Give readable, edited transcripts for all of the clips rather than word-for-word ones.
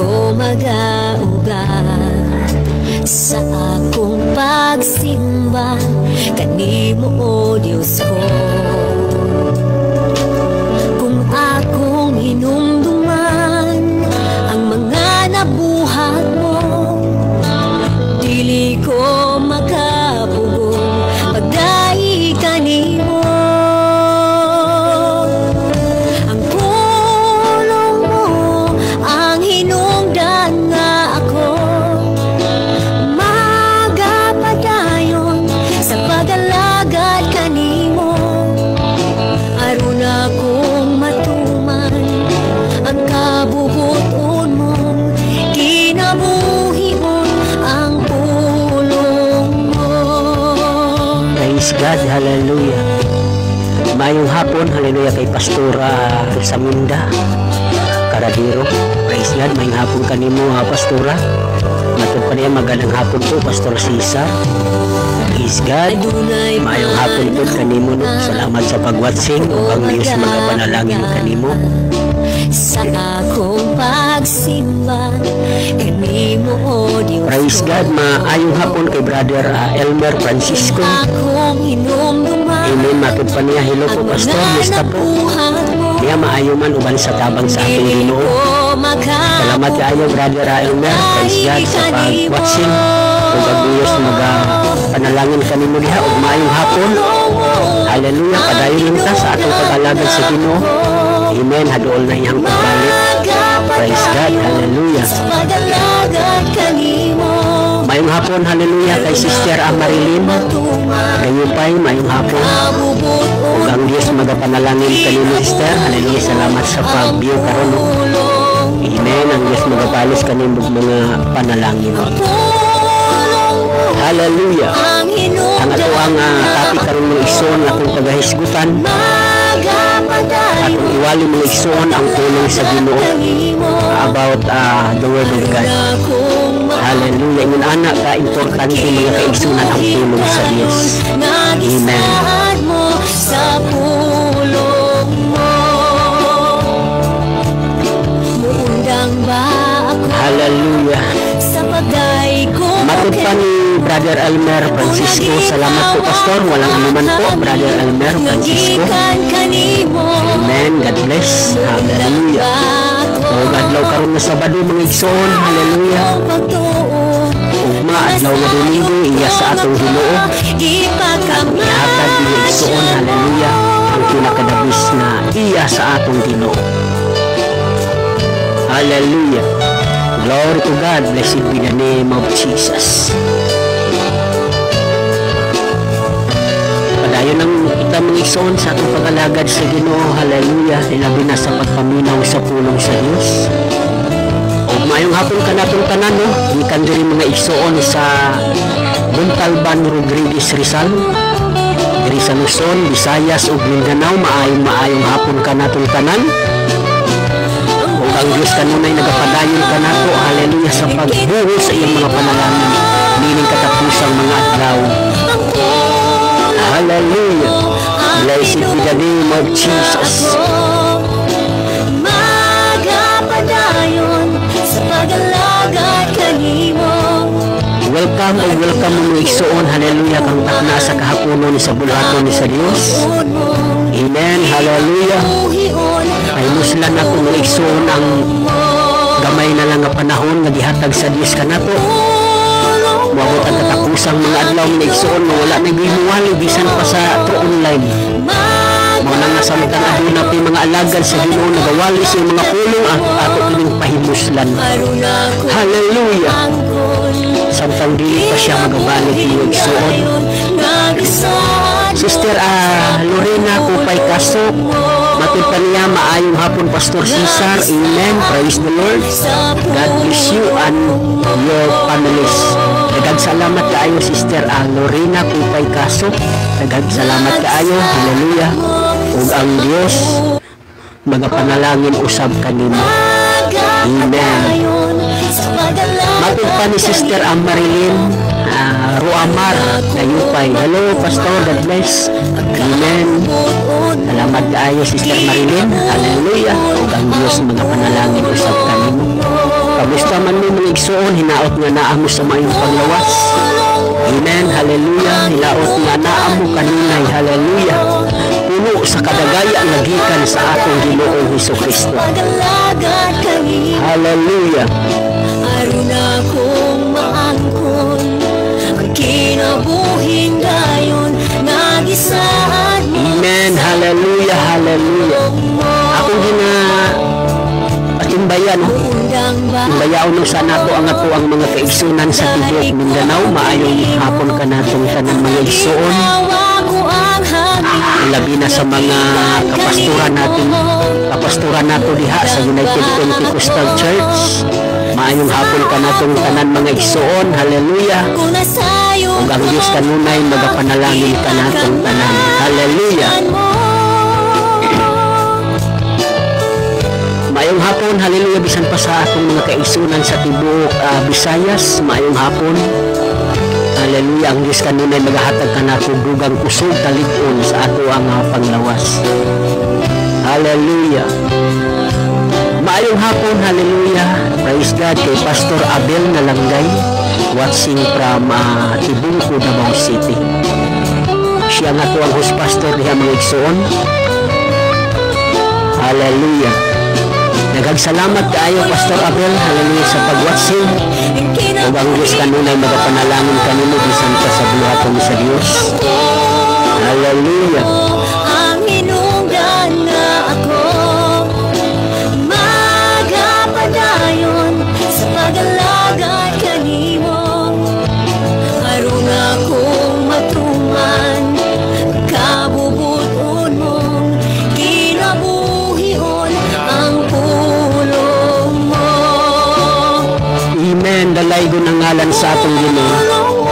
ko magaugat sa akong pagsimba kanimo, O Diyos ko. Kung akong hinumduman ang mga nabuhat mo, dili ko makapugong pagdai kanimo. Ang pulong mo ang hinungdan nga ako magapadayon sa pag-alagad kanimo. Aron akong matuman ang kabubuton mong kinabuhion ang pulong mo. Praise God, hallelujah. Mayong hapon, hallelujah, kay Pastora Saminda Caradero. Praise God, mayong hapon kanimo, Pastora. Matod pa niya, magandang hapon po, Pastor Cesar. Praise God, mayong hapon po kanimo, no? Salamat sa pag-watching. Ang Diyos magapanalangin kanimo. Sa akong pagsimba kanimo, O Diyos. Praise God, maayong hapon kay Brother Elmer Francisco. Akong hinumduman Amen, matod pa niya. Hello po, Pastor. Musta po? Niya maayo man uban sa tabang sa ating Ginoo. Salamat kaayo, Brother Elmer. Praise God sa pag-watching. Kung ang Diyos panalangin kanimo diha ug maayong hapon. Hallelujah, padayon ta sa atong pag-alagad sa Ginoo. Amen, haduol na iyang pagbalik. Praise God, hallelujah. Mayong hapon, hallelujah, kay Sister Amarilyn. Gayupay, mayong hapon. Ug ang Diyos magapanalangin kanimo, Sister. Hallelujah, salamat sa pag-view karon. Amen, ang Diyos magapalos kanimo mga panalangin. Hallelujah. Ang ato ang topic karon mo ison akong pagahisgutan. Atong iwali mo ison ang tulong sa Ginoo about the word of God. Hallelujah. Ingon ana ka importante mga kaigsunan ang tulong sa Dios. Amen. Sa pulong mo muundang ba ako? Hallelujah. Sa pagday ko Matod pa ni Brother Elmer Francisco. Salamat po, Pastor. Walang anuman po, Brother Elmer Francisco. Amen. God bless. Hallelujah. O adlaw karon na Sabado mga igsoon. Hallelujah. Ugma adlaw nga Domingo iya sa atong Ginoo. Ang ihatag mga igsoon. Hallelujah. Ang pinakadabis na iya sa atong Ginoo. Hallelujah. Glory to God. Blessed be the name of Jesus. Padayon ang kita mga igsoon sa atong pag-alagad sa Ginoo. Hallelujah. Ilabi na sa pagpaminaw sa pulong sa Dios. O mayong hapon ka natong tanan, no? Ikan diri mga igsoon sa Montalban, Rodriguez, Rizal. Diri sa Luzon, Visayas ug Mindanao. Maayong hapon ka natong tanan. Ang Diyos kanunay nagapadayon ka nato, hallelujah, sa pagbuho sa iyong mga panalangin, nining katapusang mga adlaw. Hallelujah. Blessed be the name of Jesus. Magapadayon sa pag-alagad kanimo. Welcome o welcome mo igsoon, hallelujah, kang takna sa kahaponon sa bulaton ni sa Dios. Amen, hallelujah. Ay muslan ako ng igsoon ang gamay na lang nga panahon nga gihatag sa Dios kanato. Moabot ang katapusang mga adlaw ng igsoon nga wala na gihiwali bisan pa sa online. Mao nang nasamtang aduna pi mga alagad sa Ginoo nagawali sa mga pulong ato kining pahimuslan. Hallelujah. Samtang dili pa siya magabalik ng igsoon. Sister Lorena Kupay Kasok, matod pa niya, maayong hapon Pastor Cesar. Amen. Praise the Lord. God bless you and your families. Daghang salamat kaayo Sister Lorena Kupay Kasok. Daghang salamat kaayo. Hallelujah. Ug ang Dios magapanalangin usab kanimo. Amen. Matod pa ni Sister Amarilyn Ruamar Gayupay. Hello Pastor, God bless. Amen. Salamat kaayo Sister Marilyn. Hallelujah. Ug ang Dios mga panalangin usab kanimo. igsuon, hinaot nga naamo sa mayong paglawas. Amen, hallelujah. Hinaot nga naamo kanunay, hallelujah. Puno sa kadagaya nga gikan sa atong Ginoong Hesukristo. Pag-alagad kanimo. Hallelujah. Aron akong maangkon ang kinabuhin dayon nagisaad mo. Amen, hallelujah, hallelujah. Akong patimbayan, Undang ba timbayaon sa nato ang mga kaigsunan sa Tibok Mindanao. Maayong hapon ka natong tanan mga igsuon. Tawa ko ang hangin. Labi na sa mga kapasturan nato diha sa United Pentecostal Church. Maayong hapon ka natong tanan mga igsuon. Hallelujah. Kung nasayo Ug ang Dios kanunay magapanalangin ka natong tanan. Hallelujah. Maayong hapon, hallelujah, bisan pa sa atong mga kaigsunan sa Tibok Visayas. Maayong hapon. Hallelujah, ang Dios kanunay magahatag ka nato dugang kusog talig-on sa ato ang panglawas. Hallelujah. Maayong hapon, hallelujah. Praise God kay Pastor Abel Nalanggay, watching from Tibungko, Davao City. Siya nga to ang host pastor diha mga igsoon. Hallelujah. Nagsalamat kaayo Pastor Abel, hallelujah, sa pag-watching. Ug ang Dios kanunay magapanalangin kanimo bisan pa sa buhaton sa Dios. Hallelujah. ang hinungdan nga ako magapadayon sa pag-alagad kanimo. Aron akong matuman kabubuton mong kinabuhion ang pulong mo. Amen. Dalaygon ang ngalan sa atong Ginoo.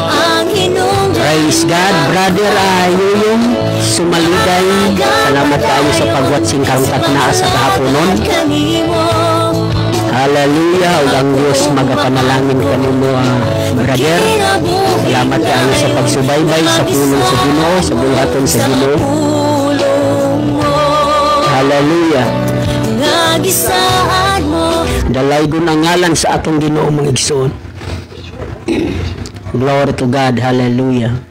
Ang hinungdan Praise God, brother Yuyong Sumaligay. Salamat kaayo sa pag-watching karong tatnaa sa kahaponon. kanimo. Hallelujah. Ug ang Dios magapanalangin kanimo brother. Salamat kaayo sa pagsubaybay sa pulong sa Ginoo, sa buhaton sa Ginoo. Hallelujah. Nagisaad mo. Dalaygon ang ngalan sa atong Ginoo mga igsoon. Glory to God. Hallelujah.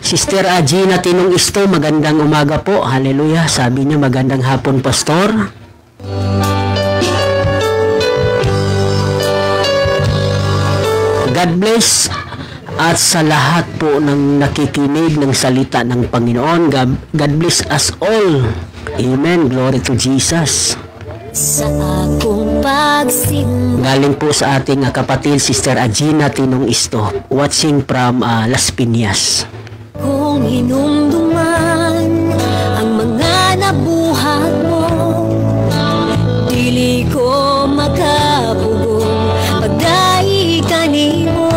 Sister Gina Tinong Isto, magandang umaga po. Hallelujah. Sabi niya magandang hapon, Pastor. God bless at sa lahat po ng nakikinig ng salita ng Panginoon. God bless us all. Amen. Glory to Jesus. Sa akong pagsimba. Galing po sa ating kapatid, Sister Gina Tinong Isto, watching from Las Piñas. Kung hinumduman ang mga nabuhat mo, dili ko makabugong pagdahi kanimo.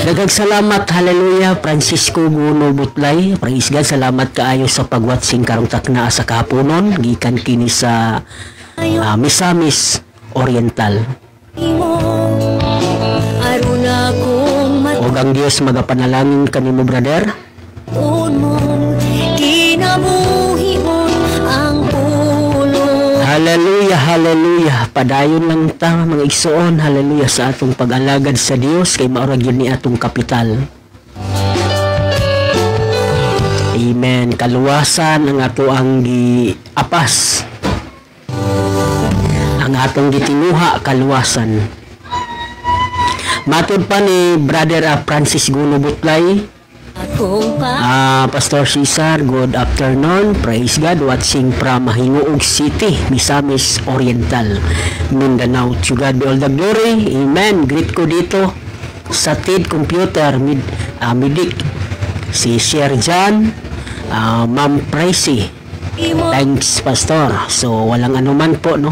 Daghang salamat, hallelujah, Francisco Guno Butlay. Praise God, salamat kaayo sa pag-watching karong takna sa kahaponon gikan kini sa Misamis Oriental. Aron akong Ug ang Dios magapanalangin kanimo brother. matuon mong kinabuhion ang pulong. Hallelujah, hallelujah. Padayon lang ta mga igsoon, hallelujah, sa atong pag-alagad sa Dios kay maura gyud ni atong kapital. Amen. Kaluwasan ang ato ang giapas. Ang atong gitinuha kaluwasan. Matud pa ni Brother Francis Guno Butlay. Akong Pastor Cesar, good afternoon. Praise God, watching from Hinguog City, Misamis Oriental, Mindanao. To God be all the glory. Amen. Greet ko dito sa TID Computer, Midik, si Sir John, Ma'am Pricey. Thanks, Pastor. So, walang anuman po, no?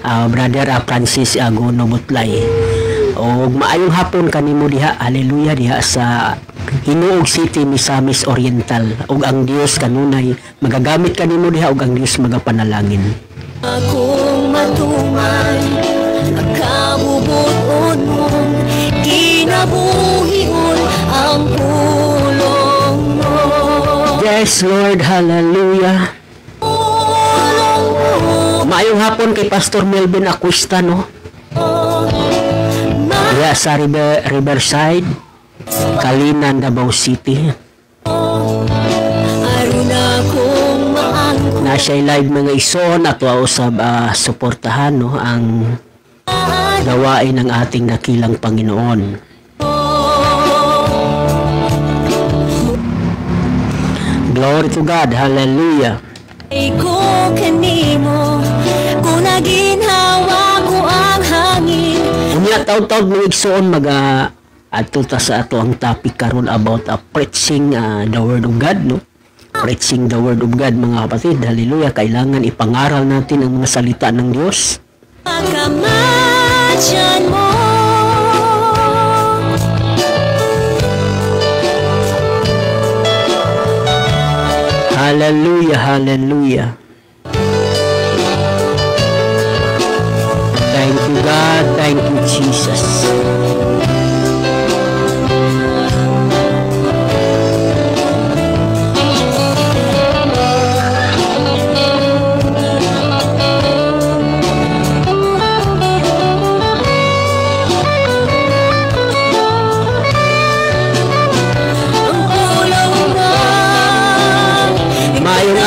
Brother Francis Guno Butlay. O maayong hapon kanimo diha, hallelujah, diha sa Hinuog City, Misamis Oriental. Ug ang Dios kanunay magagamit kanimo diha ug ang Dios magapanalangin. akong matuman ang kabubuton mong kinabuhion ang pulong mo. Yes, Lord, hallelujah. Maayong hapon kay Pastor Melvin Acuesta, no? Diya sa Riverside, Kalinan, Davao City. Na siya live mga ison at usab suportahan, no, ang gawain ng ating dakilang Panginoon. Glory to God. Hallelujah. Ko kanimo kung naginhawa ko ang hangin. Unya taon-taon mo igsoon ato ta sa ato ang topic karon about preaching the word of God, no? Preaching the word of God, mga kapatid. Hallelujah. Kailangan ipangaral natin ang mga salita ng Diyos. Pagkamatyan mo, hallelujah, hallelujah. Thank you, God. Thank you, Jesus.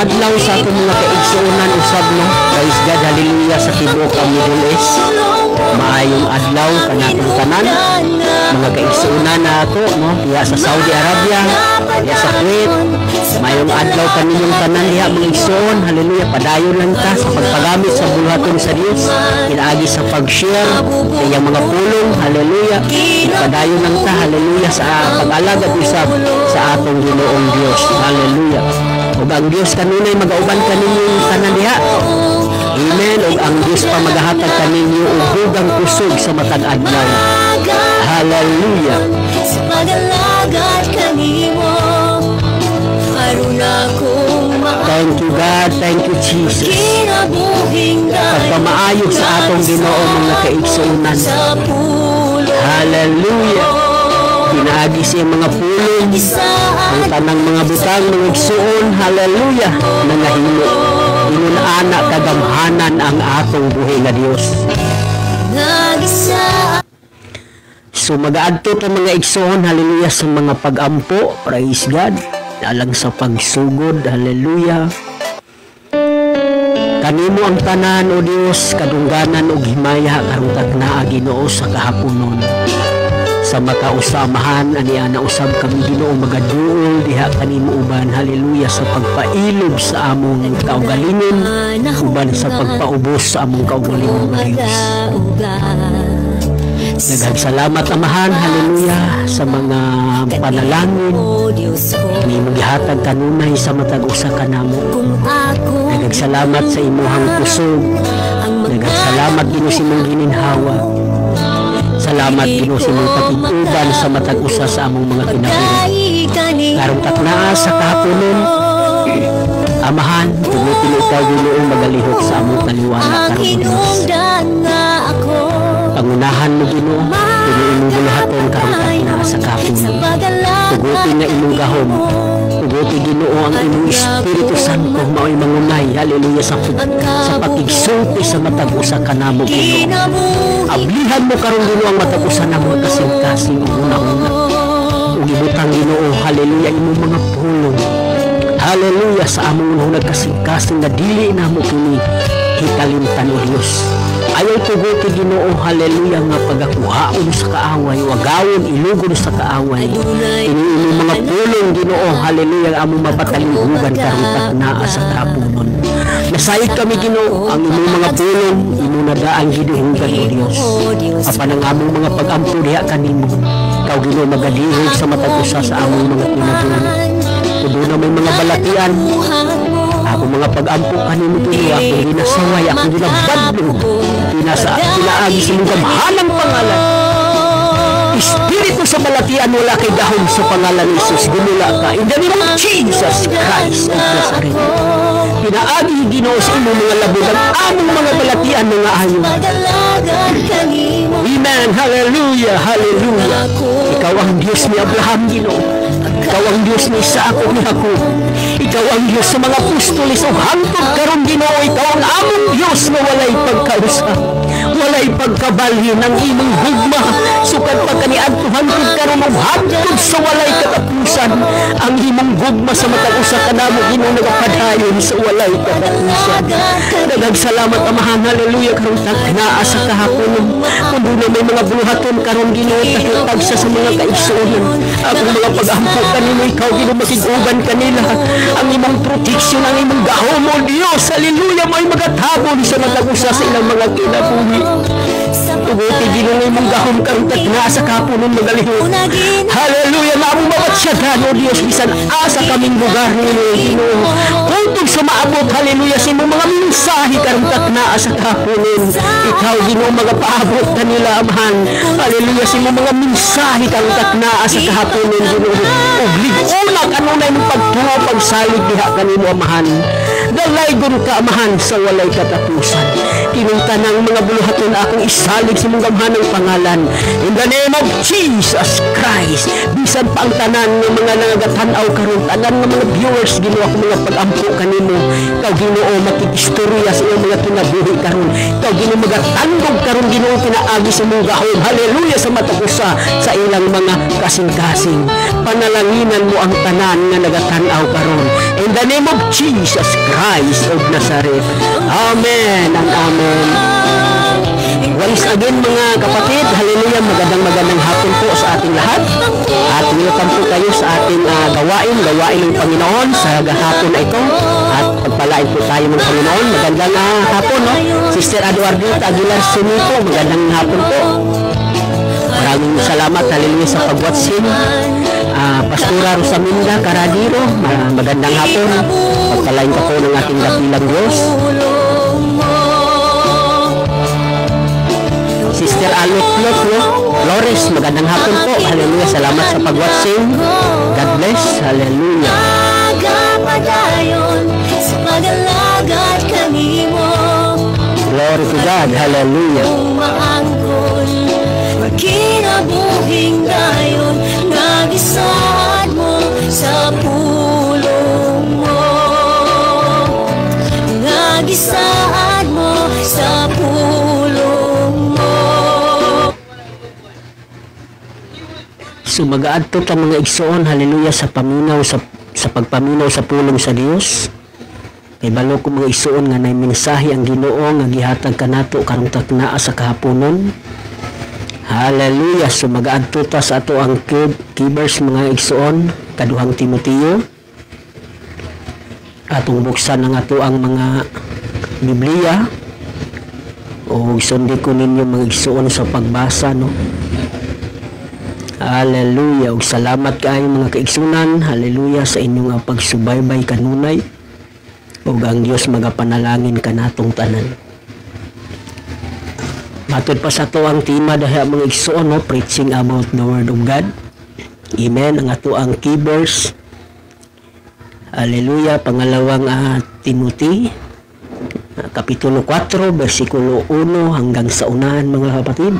Adlaw sa atong mga kaigsuonan usab, no? Praise God, hallelujah, sa tibuok ang Middle East. Maayong adlaw kanatong tanan, mga kaigsuonan na ato, no? Diya sa Saudi Arabia, diya sa Kuwait. Maayong adlaw kaninyong tanan diya mga igsuon, hallelujah. Padayon lang ta sa pagpagamit sa buluhaton sa Dios, pinaagi sa pag-share sa iyang mga pulong, hallelujah. Padayon lang ta, hallelujah, sa pag-alagad usab sa atong Ginoong Dios, hallelujah. Ug ang Dios kanunay magauban kaninyong tanan diha. Amen. Ug ang Dios pa magahatag kaninyo og dugang kusog sa matag adlaw. Hallelujah. sa pag-alagad kanimo, aron akong Thank you, God. Thank you, Jesus. kinabuhing Pagpamaayo sa atong Ginoo mga kaigsuonan. sa pulo. Hallelujah. Pinaagi siya mga pulong, ang tanang mga butang, mga igsuon, hallelujah, nangahimo. Inunana kagamhanan ang atong buhay nga Dios. Nag-isa So mag-aadto ta mga igsuon, hallelujah, sa mga pag-ampo, praise God, alang sa pagsugod, hallelujah. Kanimo ang tanan, o Dios, kadungganan o himaya karong tagnaa Ginoo sa kahaponon. Sa makausamahan aniya na usab kami Ginoo magaduol diha kanimo uban, hallelujah, sa pagpailog sa among kaugalingon uban sa pagpaubos sa among kaugalingon nga Dios. Naghagsalamat amahan, hallelujah, sa mga panalangin kanimo gihatag kanunay sa matag usa ka namo. Naghagsalamat sa imuhang kusog, naghagsalamat Ginoo sa imong gininhawa. Salamat Ginoo sa imong patiguban sa matag usa sa among mga kinabuhi. Karong taknaa sa kahaponon, amahan, tumutin ikaw Ginoo magalihok sa among taliwala karong Dios. Pangunahan mo Ginoo, tuloy mo bulahaton karong taknaa sa kahaponon. Tugutin na imong gahom, tugutin Ginoo ang imong Espiritu Santo mao'y mangunay, hallelujah, sa pakigsulti sa matag usa kanamo Ginoo. Ablihan mo karong Ginoo ang matag usa namo kasing-kasing una-una. Ug ibutang Ginoo, hallelujah, imong mga pulong, hallelujah, sa among unang kasing-kasing na dili namo kini hikalimtan o Dios. Ayaw tuguti Ginoo, hallelujah, nga pagakuhaon sa kaaway, wagawon ilugod sa kaaway. Ini mga pulong Ginoo, hallelujah, among mapatalihugan karong taknaa sa kahaponon. Nasayod kami Ginoo, ang imong mga pulong imong nadaang giduhugan o Dios. Apan ang among mga pag-ampo diha kanimo, ikaw Ginoo magadihog sa matag usa sa among mga kinabuhi. Kudo na may mga balatian, ako mga pag-ampo kanimo tuloy, ako ginasaway, ako ginabadlo, pinaagi sa mong gamhanang pangalan. Espiritu sa balatian, wala kay dahon sa pangalan ni Jesus, gumula ka in the name of Jesus Christ of Nazareth. Pinaagi Ginoo sa imong mga labog ang among mga balatian mga ayon. Amen, hallelujah, hallelujah. Ikaw ang Diyos ni Abraham Ginoo, Ikaw ang Diyos ni Isaac o ni Jacob. Ikaw ang Diyos sa mga apostoles o hangtod karon Ginoo. Ikaw ang among Diyos na walay pagkausa, walay pagkabalhin ang imong hugma. Sukad pagkaniadto hangtod karon o hangtod sa walay katapusan. Ang imong hugma sa matag usa kanamo Ginoo nagapadayon sa walay katapusan. Daghang salamat Amahan, haleluya karon tagna sa kahapon. Kung doon may mga buluhaton karon Ginoo tagsa sa mga kaigsuonan. Ang mga pag-ampo kanimo ikaw Ginoo makiguban kanila. Ang imong proteksyon, ang imong gahom o Dios, haleluya may magatabon sa matag-usa sa ilang mga kinabuhi. Tuguti Ginoo imong gahom karon tagna sa kahapon magalihon. Haleluya na among mabatsyagan o Dios bisan asa kaming lugar nimo Ginoo. Kung sa maabot haleluya sa imong mga mensahe karon tagna sa kahapon. Ikaw Ginoo magapaabot kanila Amahan. Haleluya sa imong mga mensahe karon tagna sa kahapon Ginoo. Ug liguna kanunay mong pagtuo pagsalig diha kanimo Amahan. Dalaygon ka Amahan sa walay katapusan. Kinungtanang mga buluhaton akong isalig sa mong gamhanang pangalan. In the name of Jesus Christ. Bisan pa ang tanan ng mga nangagatanaw karon, tanan ng mga viewers Ginoo ako mga pag-ampo kanimo. Ikaw Ginoo makikistorya sa iyong mga kinabuhi karon. Ikaw Ginoo magatandog karon Ginoo pinaagi sa mong gahom. Haleluya sa matakusa sa ilang mga kasing-kasing. Panalanginan mo ang tanan nga nagatanaw karon. In the name of Jesus Christ of Nazareth. Amen and amen. Once again mga kapatid, haleluya, magandang hapon po sa ating lahat. At welcome po kayo sa ating gawain ng Panginoon sa hapon na ito. At pagpalain po tayo ng Panginoon. Magandang hapon, no? Sister Eduardita Aguilar Sunito, magandang hapon po. Maraming salamat, haleluya, sa pag-watching. Pastora Rosaminda Caradiro, magandang hapon. Pagpalain ka po ng ating dakilang Diyos. Sister Alot Flores, magandang hapon po. Hallelujah, salamat sa pag-watching. God bless. Hallelujah. Glory to God. Hallelujah. Kinabuhing dayon, nagisaad mo sa pulong mo. Nagisaad mo sa pulong mo. So mag-aadto ta mga igsoon, haleluya, sa paminaw sa pagpaminaw sa pulong sa Dios. Kay balo ko mga igsoon nga nay mensahe ang Ginoo nga gihatag kanato karong taknaa sa kahaponon. Hallelujah. So mag-aadto ta sa ato ang keyverse mga igsoon, kaduhang Timoteo. Atong buksan ang ato ang mga Biblia. O sundi ko ninyo mga igsoon sa pagbasa, no? Hallelujah. Ug salamat kaayo mga kaigsunan. Hallelujah sa inyong pagsubaybay kanunay. Ug ang Dios magapanalangin kanatong tanan. Matod pa sa to ang tema dahi mga igsoon, no? Preaching about the Word of God. Amen. Ang ato ang key verse. Hallelujah. Pangalawang Timothy, Kapitulo 4, versikulo 1 hanggang sa unahan mga kapatid.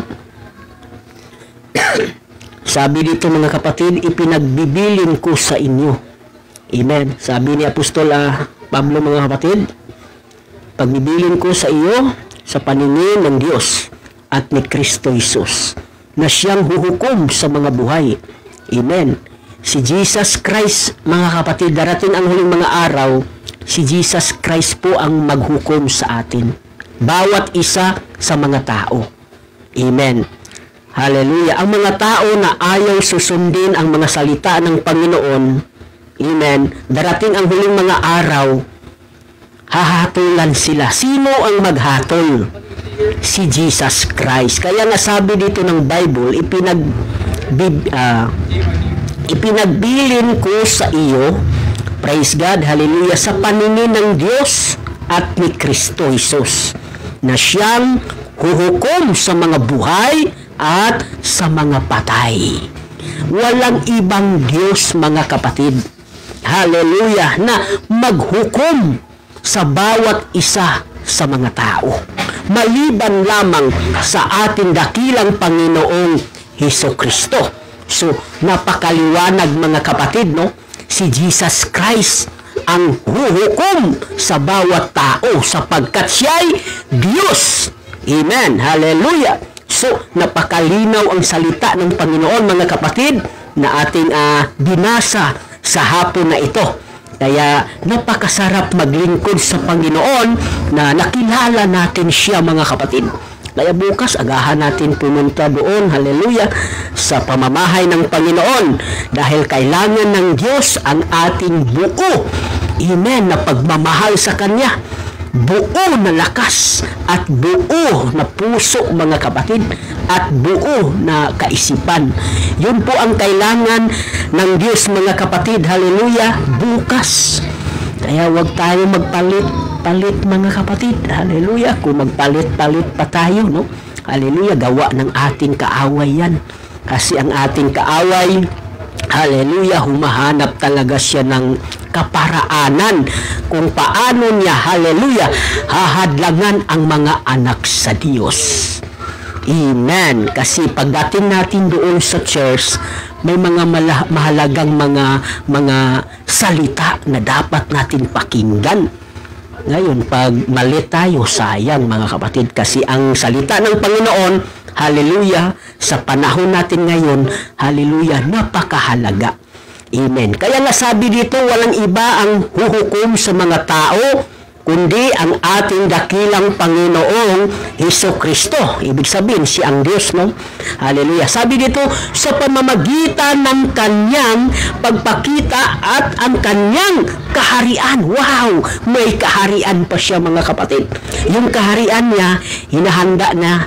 Sabi dito mga kapatid, ipinagbibilin ko sa inyo. Amen. Sabi ni Apostol Pablo mga kapatid, pagbibilin ko sa iyo sa paningin ng Diyos at ni Kristo Jesus na siyang huhukom sa mga buhay. Amen. Si Jesus Christ, mga kapatid, darating ang huling mga araw, si Jesus Christ po ang maghukom sa atin. Bawat isa sa mga tao. Amen. Hallelujah. Ang mga tao na ayaw susundin ang mga salita ng Panginoon, amen, darating ang huling mga araw, hahatulan sila. Sino ang maghatol? Si Jesus Christ. Kaya nasabi dito ng Bible, ipinagbilin ko sa iyo, praise God, hallelujah, sa paningin ng Diyos at ni Kristo Jesus, na siyang huhukom sa mga buhay at sa mga patay. Walang ibang Diyos mga kapatid, hallelujah, na maghukom sa bawat isa sa mga tao, maliban lamang sa ating dakilang Panginoong Hesukristo. So, napakaliwanag mga kapatid, no? Si Jesus Christ ang huhukom sa bawat tao sapagkat siya'y Diyos. Amen. Hallelujah. So, napakalinaw ang salita ng Panginoon mga kapatid na ating binasa sa hapon na ito. Kaya napakasarap maglingkod sa Panginoon na nakilala natin siya mga kapatid. Kaya bukas, agahan natin pumunta doon, hallelujah, sa pamamahay ng Panginoon. Dahil kailangan ng Diyos ang ating buo, amen, na pagmamahal sa Kanya. Buo na lakas at buo na puso mga kapatid at buo na kaisipan. Yun po ang kailangan ng Diyos mga kapatid, hallelujah, bukas. Kaya huwag tayo magpalit mga kapatid. Hallelujah. Kung magpalit-palit pa tayo, no? Hallelujah. Gawa ng ating kaaway yan. Kasi ang ating kaaway, hallelujah, humahanap talaga siya ng kaparaanan kung paano niya, hallelujah, hahadlangan ang mga anak sa Diyos. Amen. Kasi pagdating natin doon sa church, may mga mahalagang mga salita na dapat natin pakinggan. Ngayon, pag mali tayo, sayang mga kapatid, kasi ang salita ng Panginoon, hallelujah, sa panahon natin ngayon, hallelujah, napakahalaga. Amen. Kaya nga sabi dito, walang iba ang huhukom sa mga tao, kundi ang ating dakilang Panginoong Hesukristo. Ibig sabihin, si ang Diyos, no? Hallelujah. Sabi dito, sa pamamagitan ng kanyang pagpakita at ang kanyang kaharian. Wow! May kaharian pa siya mga kapatid. Yung kaharian niya, hinahanda na,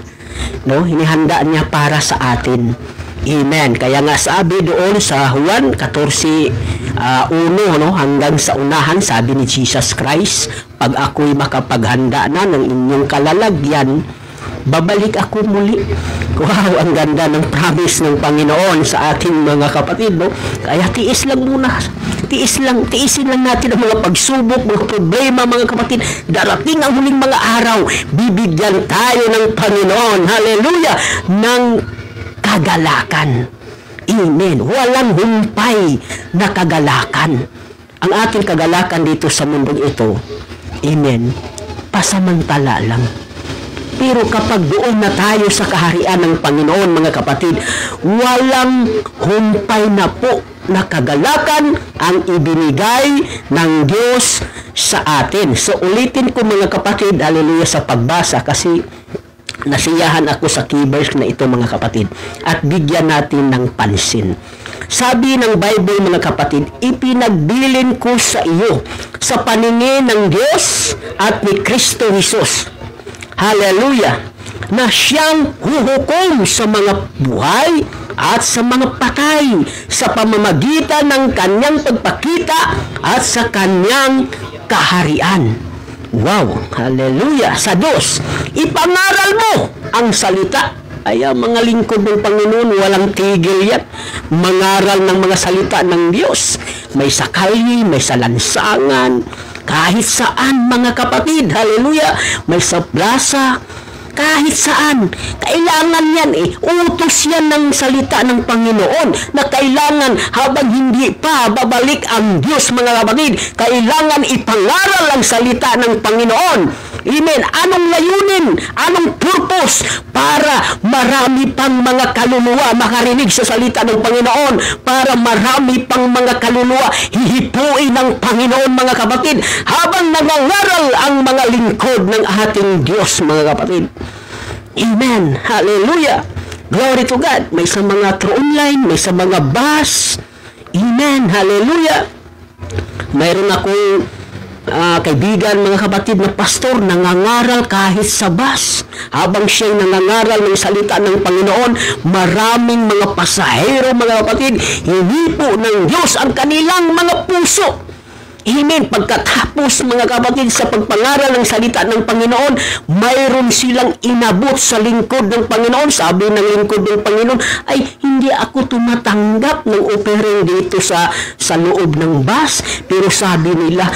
no? Hinahanda niya para sa atin. Amen. Kaya nga sabi doon sa Juan 14:1, no, hanggang sa unahan, sabi ni Jesus Christ, pag ako'y makapaghanda na ng inyong kalalagyan, babalik ako muli. Wow, ang ganda ng promise ng Panginoon sa ating mga kapatid, no? Kaya tiis lang muna. Tiisin lang natin ang mga pagsubok, mga problema, mga kapatid. Darating ang huling mga araw, bibigyan tayo ng Panginoon, hallelujah, ng kagalakan. Amen. Walang humpay na kagalakan. Ang ating kagalakan dito sa mundong ito, amen, pasamantala lang. Pero kapag doon na tayo sa kaharian ng Panginoon, mga kapatid, walang humpay na po na kagalakan ang ibinigay ng Diyos sa atin. So ulitin ko mga kapatid, hallelujah, sa pagbasa, kasi nasiyahan ako sa keyverse na ito mga kapatid, at bigyan natin ng pansin. Sabi ng Bible mga kapatid, ipinagbilin ko sa iyo sa paningin ng Diyos at ni Kristo Jesus, hallelujah, na siyang huhukom sa mga buhay at sa mga patay sa pamamagitan ng kanyang pagpakita at sa kanyang kaharian. Wow, hallelujah. Sa Diyos, ipangaral mo ang salita. Ay, mga lingkod ng Panginoon, walang tigil yan. Mangaral ng mga salita ng Diyos. May sakali, may salansangan, kahit saan mga kapatid, hallelujah. May sa plaza, kahit saan. Kailangan yan utos yan ng salita ng Panginoon na kailangan habang hindi pa babalik ang Diyos mga kapatid, kailangan ipangaral ang salita ng Panginoon. Amen. Anong layunin? Anong purpose? Para marami pang mga kaluluwa makarinig sa salita ng Panginoon. Para marami pang mga kaluluwa hihipuin ng Panginoon mga kapatid habang nangangaral ang mga lingkod ng ating Diyos mga kapatid. Amen. Hallelujah. Glory to God. May sa mga true online, may sa mga bus. Amen. Hallelujah. Mayroon akong kaibigan, mga kapatid, na pastor, nangangaral kahit sa bus. Habang siya'y nangangaral ng salita ng Panginoon, maraming mga pasahero, mga kapatid, hinipo ng Diyos ang kanilang mga puso. Amen. Pagkatapos mga kapatid sa pagpangaral ng salita ng Panginoon, mayroon silang inabot sa lingkod ng Panginoon. Sabi ng lingkod ng Panginoon, ay hindi ako tumatanggap ng offering dito sa loob ng bus. Pero sabi nila,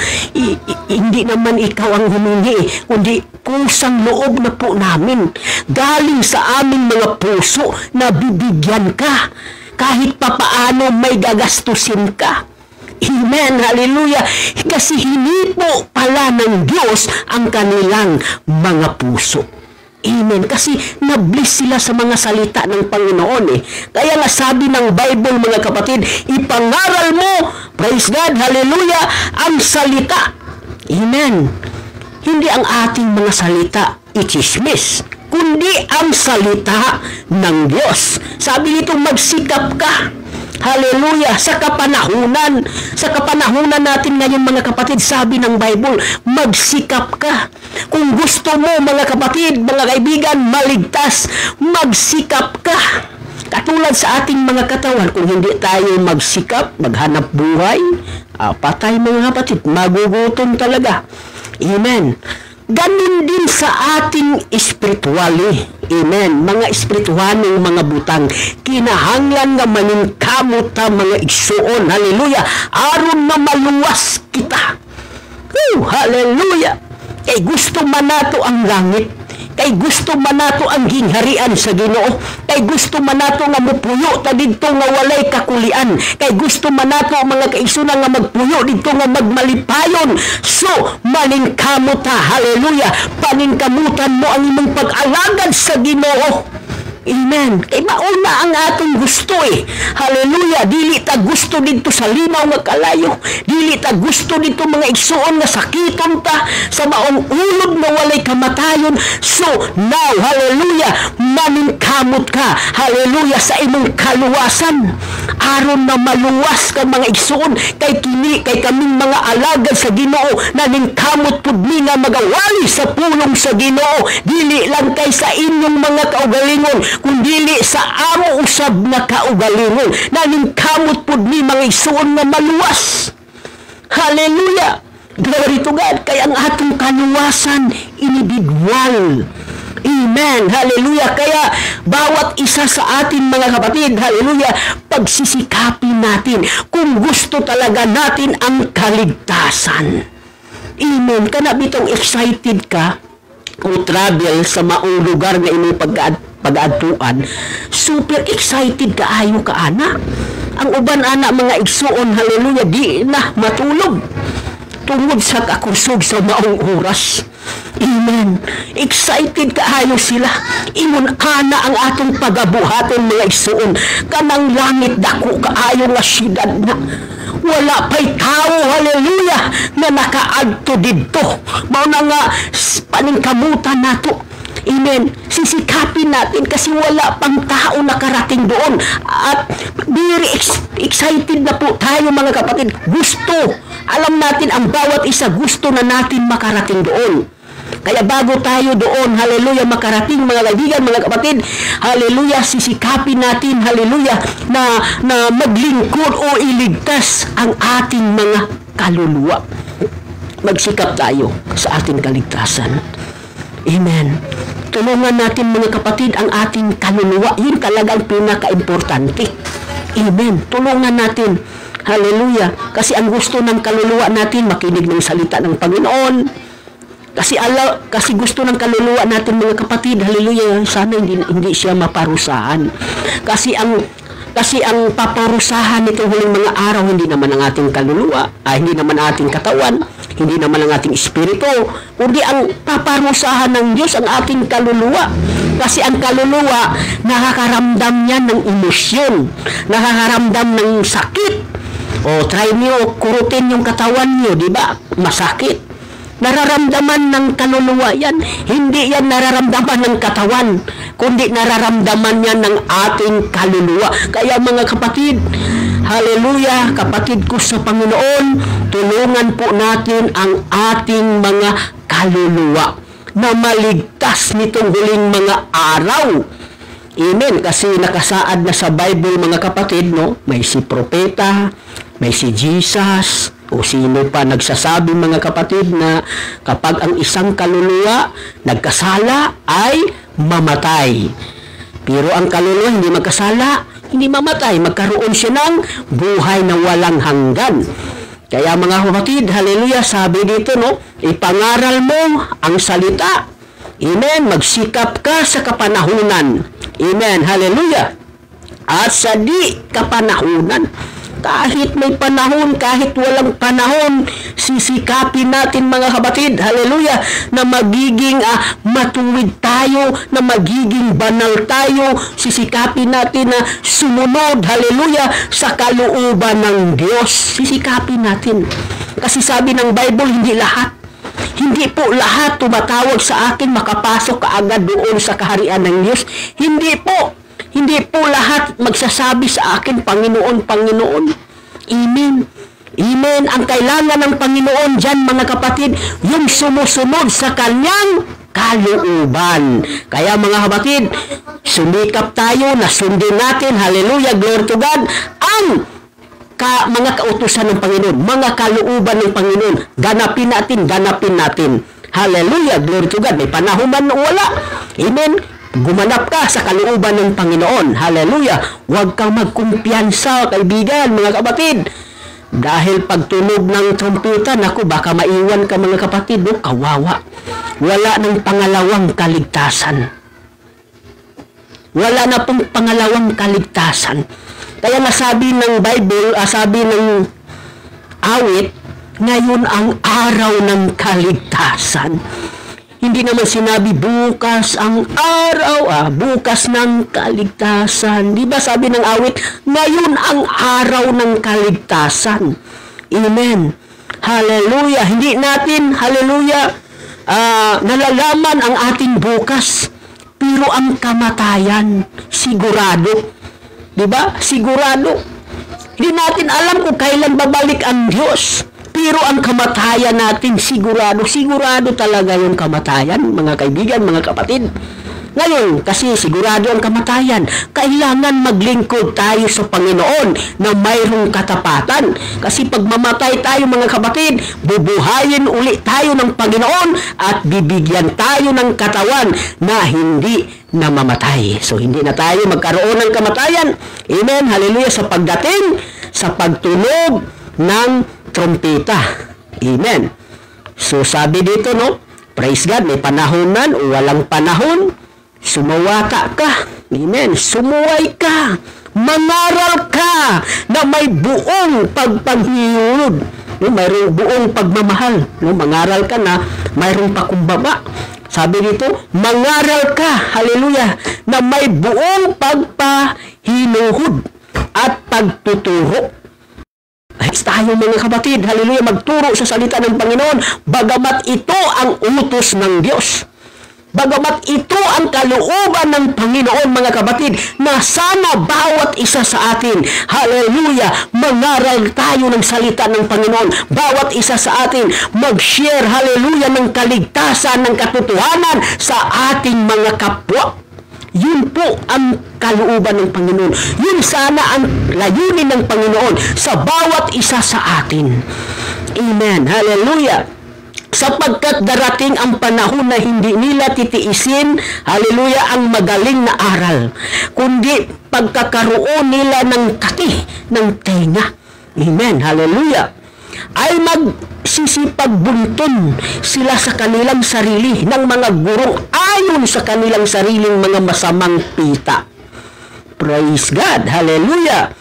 hindi naman ikaw ang humingi, kundi kusang loob na po namin. Galing sa aming mga puso na bibigyan ka. kahit papaano may gagastusin ka. Amen, hallelujah. Kasi hinipo pala ng Diyos ang kanilang mga puso. Amen. Kasi na-bless sila sa mga salita ng Panginoon eh. Kaya nga sabi ng Bible, mga kapatid, ipangaral mo, praise God, hallelujah, ang salita. Amen. Hindi ang ating mga salita i-chismis, kundi ang salita ng Diyos. Sabi nito, magsikap ka. Hallelujah! Sa kapanahunan natin ngayon, mga kapatid, sabi ng Bible, magsikap ka. Kung gusto mo, mga kapatid, mga kaibigan, maligtas, magsikap ka. Katulad sa ating mga katawan, kung hindi tayo magsikap, maghanap buhay, patay, mga kapatid, magugutom talaga. Amen. Ganun din sa ating espirituali. Amen. Mga espiritualing mga butang. Kinahanglan nga maningkamot ta mga igsuon. Hallelujah. Aron na maluwas kita. Hallelujah. Kay gusto man nato ang langit. Kay gusto man nato ang gingharian sa Ginoo. Kay gusto man nato nga mupuyo ta didto nga walay kakulian. Kay gusto man nato mga kaigsunan nga magpuyo didto nga magmalipayon. So maningkamot ta, hallelujah. Paningkamutan mo ang imong pag-alagad sa Ginoo. Amen. Kay mauna ang atong gusto eh. Hallelujah. Dili ta gusto dito sa linaw nga kalayo. Dili ta gusto dito mga igsuon nga sakiton ta sa maong ulod na walay kamatayon. So now, hallelujah, maningkamot ka, hallelujah, sa imong kaluwasan. Aron na maluwas ka mga igsuon kay kaming mga alagad sa Ginoo na ningkamot pud mi nga magawali sa pulong sa Ginoo. Dili lang kay sa inyong mga kaugalingon, kundili sa amo usab na kaugalingon na ningkamot pud mi mga igsuon nga maluwas. Hallelujah. Glory to God. Kaya ang atong kaluwasan individual. Amen. Hallelujah. Kaya bawat isa sa atin mga kapatid, hallelujah, pagsisikapin natin kung gusto talaga natin ang kaligtasan. Amen. Kana bitong excited ka o travel sa maong lugar na imong pag-adtuan, super excited ka ayo ka ana. Ang uban ana mga igsuon, hallelujah, di na matulog tungod sa kakusog sa maong oras. Amen. Excited kaayo sila. Ingon ana ang atong pagabuhaton mga igsuon. Kanang langit dako kaayo nga syudad na. Wala pa'y tao, hallelujah, na nakaadto didto. Mao na nga paningkamutan nato. Amen. Sisikapin natin kasi wala pang tao nakarating doon. At very excited na po tayo mga kapatid. Gusto. Alam natin ang bawat isa gusto na natin makarating doon. Kaya bago tayo doon, hallelujah, makarating mga kaibigan, mga kapatid, hallelujah, sisikapin natin, hallelujah, na maglingkod o iligtas ang ating mga kaluluwa. Magsikap tayo sa ating kaligtasan. Amen. Tulungan natin mga kapatid ang ating kaluluwa. Yun talagang pinaka-importante. Amen. Tulungan natin. Hallelujah. Kasi ang gusto ng kaluluwa natin, makinig ng salita ng Panginoon. Kasi gusto ng kaluluwa natin mga kapatid, hallelujah, sana hindi siya maparusahan. Kasi ang paparusahan nitong huling mga araw, hindi naman ang ating kaluluwa, hindi naman ang ating katawan, hindi naman ang ating espiritu, kundi ang paparusahan ng Diyos ang ating kaluluwa. Kasi ang kaluluwa, nakakaramdam niya ng emosyon, nakakaramdam ng sakit. O try niyo, kurutin yung katawan niyo, di ba? Masakit. Nararamdaman ng kaluluwa yan. Hindi yan nararamdaman ng katawan, kundi nararamdaman yan ng ating kaluluwa. Kaya mga kapatid, hallelujah, kapatid ko sa Panginoon, tulungan po natin ang ating mga kaluluwa na maligtas nitong huling mga araw. Amen. Kasi nakasaad na sa Bible mga kapatid, no? May si propeta, may si Jesus, o sino pa nagsasabi mga kapatid na kapag ang isang kaluluwa nagkasala ay mamatay. Pero ang kaluluwa hindi magkasala, hindi mamatay. Magkaroon siya ng buhay na walang hanggan. Kaya mga kapatid, hallelujah, sabi dito, no, ipangaral mo ang salita. Amen. Magsikap ka sa kapanahunan. Amen. Hallelujah. At sa di kapanahunan, kahit may panahon, kahit walang panahon, sisikapin natin mga kapatid, hallelujah, na magiging matuwid tayo, na magiging banal tayo, sisikapin natin na sumunod, hallelujah, sa kalooban ng Diyos. Sisikapin natin. Kasi sabi ng Bible, hindi po lahat tumatawag sa akin, makapasok kaagad doon sa kaharian ng Diyos. Hindi po lahat magsasabi sa akin, Panginoon, Panginoon. Amen. Amen. Ang kailangan ng Panginoon dyan, mga kapatid, yung sumusunod sa Kanyang kalooban. Kaya mga kapatid, sumikap tayo na sundin natin, hallelujah, glory to God, ang mga kautusan ng Panginoon, mga kalooban ng Panginoon. Ganapin natin. Hallelujah, glory to God. May panahon man wala. Amen. Gumanap ka sa kalooban ng Panginoon. Hallelujah. Huwag kang magkumpiyansa, kaibigan, mga kapatid. Dahil pagtunog ng trompeta, naku, baka maiwan ka, mga kapatid, kawawa. Wala ng pangalawang kaligtasan. Wala na pong pangalawang kaligtasan. Kaya nasabi ng Bible, sabi ng awit, ngayon ang araw ng kaligtasan. Hindi naman sinabi bukas ang araw, bukas ng kaligtasan. Di ba sabi ng awit, ngayon ang araw ng kaligtasan. Amen. Hallelujah. Hindi natin, hallelujah, nalalaman ang ating bukas. Pero ang kamatayan, sigurado. Di ba? Sigurado. Hindi natin alam kung kailan babalik ang Diyos. Pero ang kamatayan natin, sigurado talaga yung kamatayan, mga kaibigan, mga kapatid. Ngayon, kasi sigurado ang kamatayan, kailangan maglingkod tayo sa Panginoon na mayroong katapatan. Kasi pag mamatay tayo, mga kapatid, bubuhayin uli tayo ng Panginoon at bibigyan tayo ng katawan na hindi namamatay. So, hindi na tayo magkaroon ng kamatayan. Amen, hallelujah, sa pagdating, sa pagtunog ng trompeta. Amen. So, sabi dito, praise God, may panahon man o walang panahon, sumawata ka. Amen. Sumuway ka. Mangaral ka na may buong pagpaghihulod. Mayroong buong pagmamahal. Mangaral ka na mayroong pakumbaba. Sabi dito, mangaral ka, hallelujah, na may buong pagpahinuhod at pagtuturo. Tayo mga kapatid, hallelujah, magturo sa salita ng Panginoon, bagamat ito ang utos ng Diyos. Bagamat ito ang kalooban ng Panginoon, mga kapatid, na sana bawat isa sa atin, hallelujah, mangaral tayo ng salita ng Panginoon. Bawat isa sa atin mag-share, hallelujah, ng kaligtasan, ng katotohanan sa ating mga kapwa. Yun po ang kalooban ng Panginoon. Yun sana ang layunin ng Panginoon sa bawat isa sa atin. Amen. Hallelujah. Sapagkat darating ang panahon na hindi nila titiisin, hallelujah, ang magaling na aral, kundi pagkakaroon nila ng ng tenga. Amen. Hallelujah. Ay magsisipagbuntun sila sa kanilang sarili ng mga gurong ayon sa kanilang sariling mga masamang pita. Praise God. Hallelujah.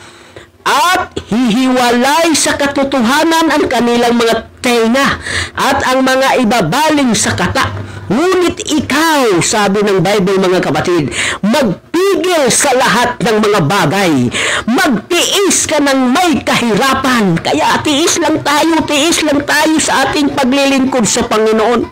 At hihiwalay sa katotohanan ang kanilang mga tenga at ang mga ibabaling sa kata. Ngunit ikaw, sabi ng Bible, mga kapatid, magpigil sa lahat ng mga bagay. Magtiis ka ng may kahirapan. Kaya tiis lang tayo sa ating paglilingkod sa Panginoon.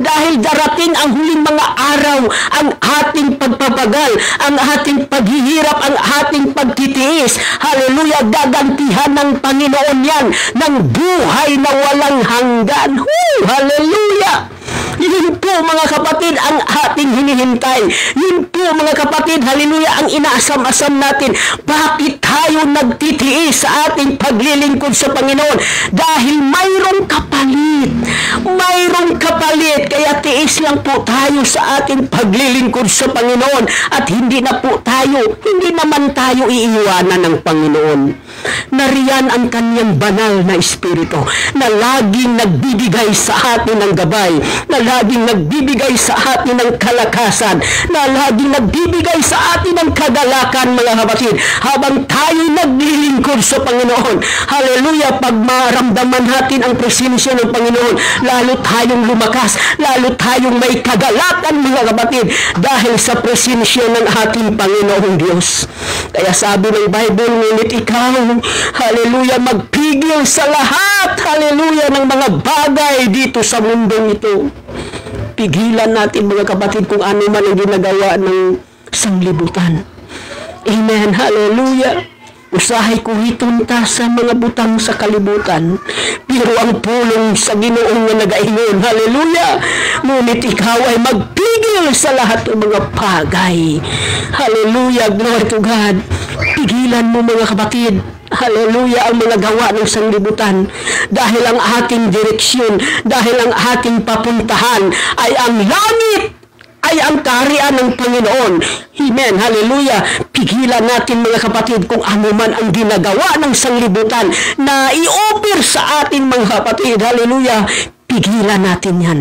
Dahil darating ang huling mga araw, ang ating pagpapagal, ang ating paghihirap, ang ating pagtitiis. Hallelujah, gagantihan ng Panginoon yan ng buhay na walang hanggan. Hallelujah! Yun po mga kapatid ang ating hinihintay. Yun po mga kapatid, hallelujah, ang inaasam-asam natin. Bakit tayo nagtitiis sa ating paglilingkod sa Panginoon? Dahil mayroong kapalit. Mayroong kapalit. Kaya tiis lang po tayo sa ating paglilingkod sa Panginoon. At hindi naman tayo iiwanan ng Panginoon. Nariyan ang kanyang banal na espiritu na laging nagbibigay sa atin ng gabay, na laging nagbibigay sa atin ng kalakasan, na laging nagbibigay sa atin ng kagalakan, mga kapatid, habang tayo naglilingkod sa Panginoon. Hallelujah! Pag maramdaman natin ang presensya ng Panginoon, lalo tayong lumakas, lalo tayong may kagalakan, mga kapatid, dahil sa presensya ng ating Panginoong Diyos. Kaya sabi ng Bible, ngunit ikaw, hallelujah, magpigil sa lahat, hallelujah, ng mga bagay dito sa mundong ito. Pigilan natin, mga kapatid, kung ano man ang ginagawa ng sanglibutan. Amen, hallelujah. Usahay ko hitunta sa mga butang sa kalibutan, pero ang pulong sa Ginoong na nagaingon, hallelujah. Ngunit ikaw ay magpigil sa lahat ng mga bagay. Hallelujah, glory to God. Pigilan mo, mga kapatid, hallelujah, ang mga gawa ng sanglibutan, dahil ang ating direksyon, dahil ang ating papuntahan ay ang langit, ay ang kaharian ng Panginoon. Amen. Hallelujah. Pigilan natin, mga kapatid, kung ano man ang ginagawa ng sanglibutan na i-offer sa atin, mga kapatid. Hallelujah. Pigilan natin yan.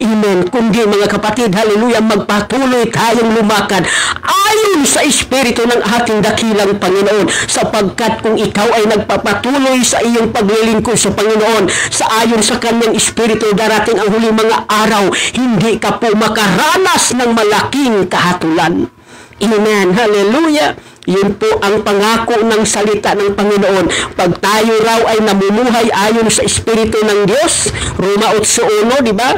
Amen. Kundi, mga kapatid, hallelujah, magpatuloy tayong lumakad ayon sa espiritu ng ating dakilang Panginoon, sapagkat kung ikaw ay nagpapatuloy sa iyong paglilingkod sa Panginoon, sa ayon sa kanyang espiritu, darating ang huling mga araw, hindi ka po makaranas ng malaking kahatulan. Amen. Hallelujah. Yun po ang pangako ng salita ng Panginoon. Pag tayo raw ay namumuhay ayon sa Espiritu ng Diyos, Roma 8:1, di ba?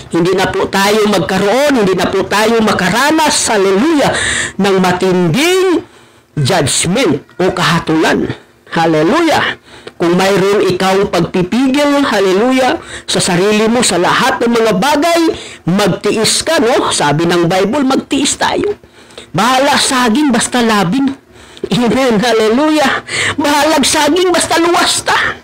Hindi na po tayo magkaroon, hindi na po tayo makaranas, hallelujah, ng matinding judgment o kahatulan. Hallelujah. Kung mayroon ikaw pagpipigil, hallelujah, sa sarili mo, sa lahat ng mga bagay, magtiis ka, no? Sabi ng Bible, magtiis tayo. Bahala saging basta labing. Amen. Hallelujah. Bahalag saging basta luwasta.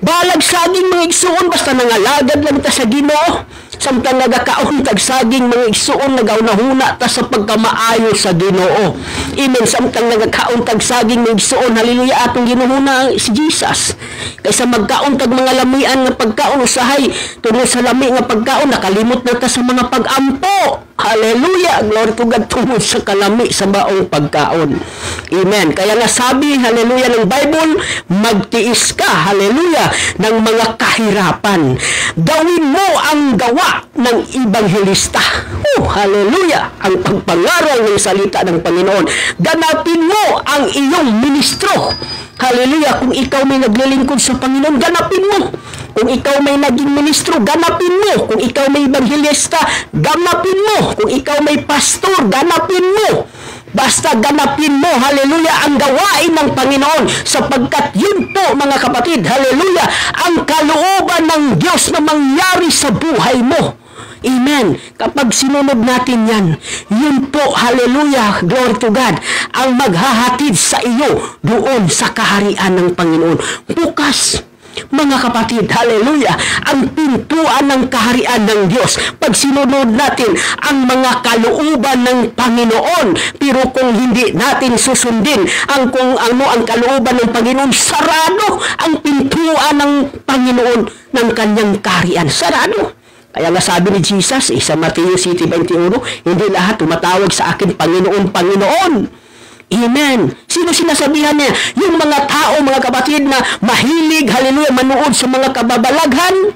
Bahalag saging mga igsuon basta nangalagad lang ta sa Ginoo. Samtang nagakaon tag saging mga igsuon nagaunahuna ta sa pagkamaayo sa Ginoo. Amen. Samtang nagakaon tag saging mga igsuon, hallelujah, atong ginuhuna si Jesus. Kaysa magkaon tag mga lamian nga pagkaon usahay tungod sa lami nga pagkaon, nakalimot na ta sa mga pag-ampo. Hallelujah! Glory to God, tungod sa kalami sa baong pagkaon. Amen. Kaya nga sabi, hallelujah, ng Bible, magtiis ka, hallelujah, ng mga kahirapan. Gawin mo ang gawa ng ebanghelista. Oh, hallelujah! Ang pagpangaral ng salita ng Panginoon. Ganapin mo ang iyong ministro. Hallelujah! Kung ikaw may naglilingkod sa Panginoon, ganapin mo. Kung ikaw may naging ministro, ganapin mo. Kung ikaw may evangelista, ganapin mo. Kung ikaw may pastor, ganapin mo. Basta ganapin mo, hallelujah, ang gawain ng Panginoon, sapagkat yun po, mga kapatid, hallelujah, ang kalooban ng Diyos na mangyari sa buhay mo. Amen. Kapag sinunod natin yan, yun po, hallelujah, glory to God, ang maghahatid sa iyo doon sa kaharian ng Panginoon. Bukas, mga kapatid, hallelujah, ang pintuan ng kaharian ng Diyos, pag sinunod natin ang mga kalooban ng Panginoon, pero kung hindi natin susundin ang kung ano ang kalooban ng Panginoon, sarado ang pintuan ng Panginoon ng kanyang kaharian. Sarado. Kaya nga sabi ni Jesus, sa Mateo 7:21, hindi lahat tumatawag sa akin, Panginoon, Panginoon. Amen. Sino sinasabihan niya? Yung mga tao, mga kapatid, na mahilig, hallelujah, manood sa mga kababalaghan.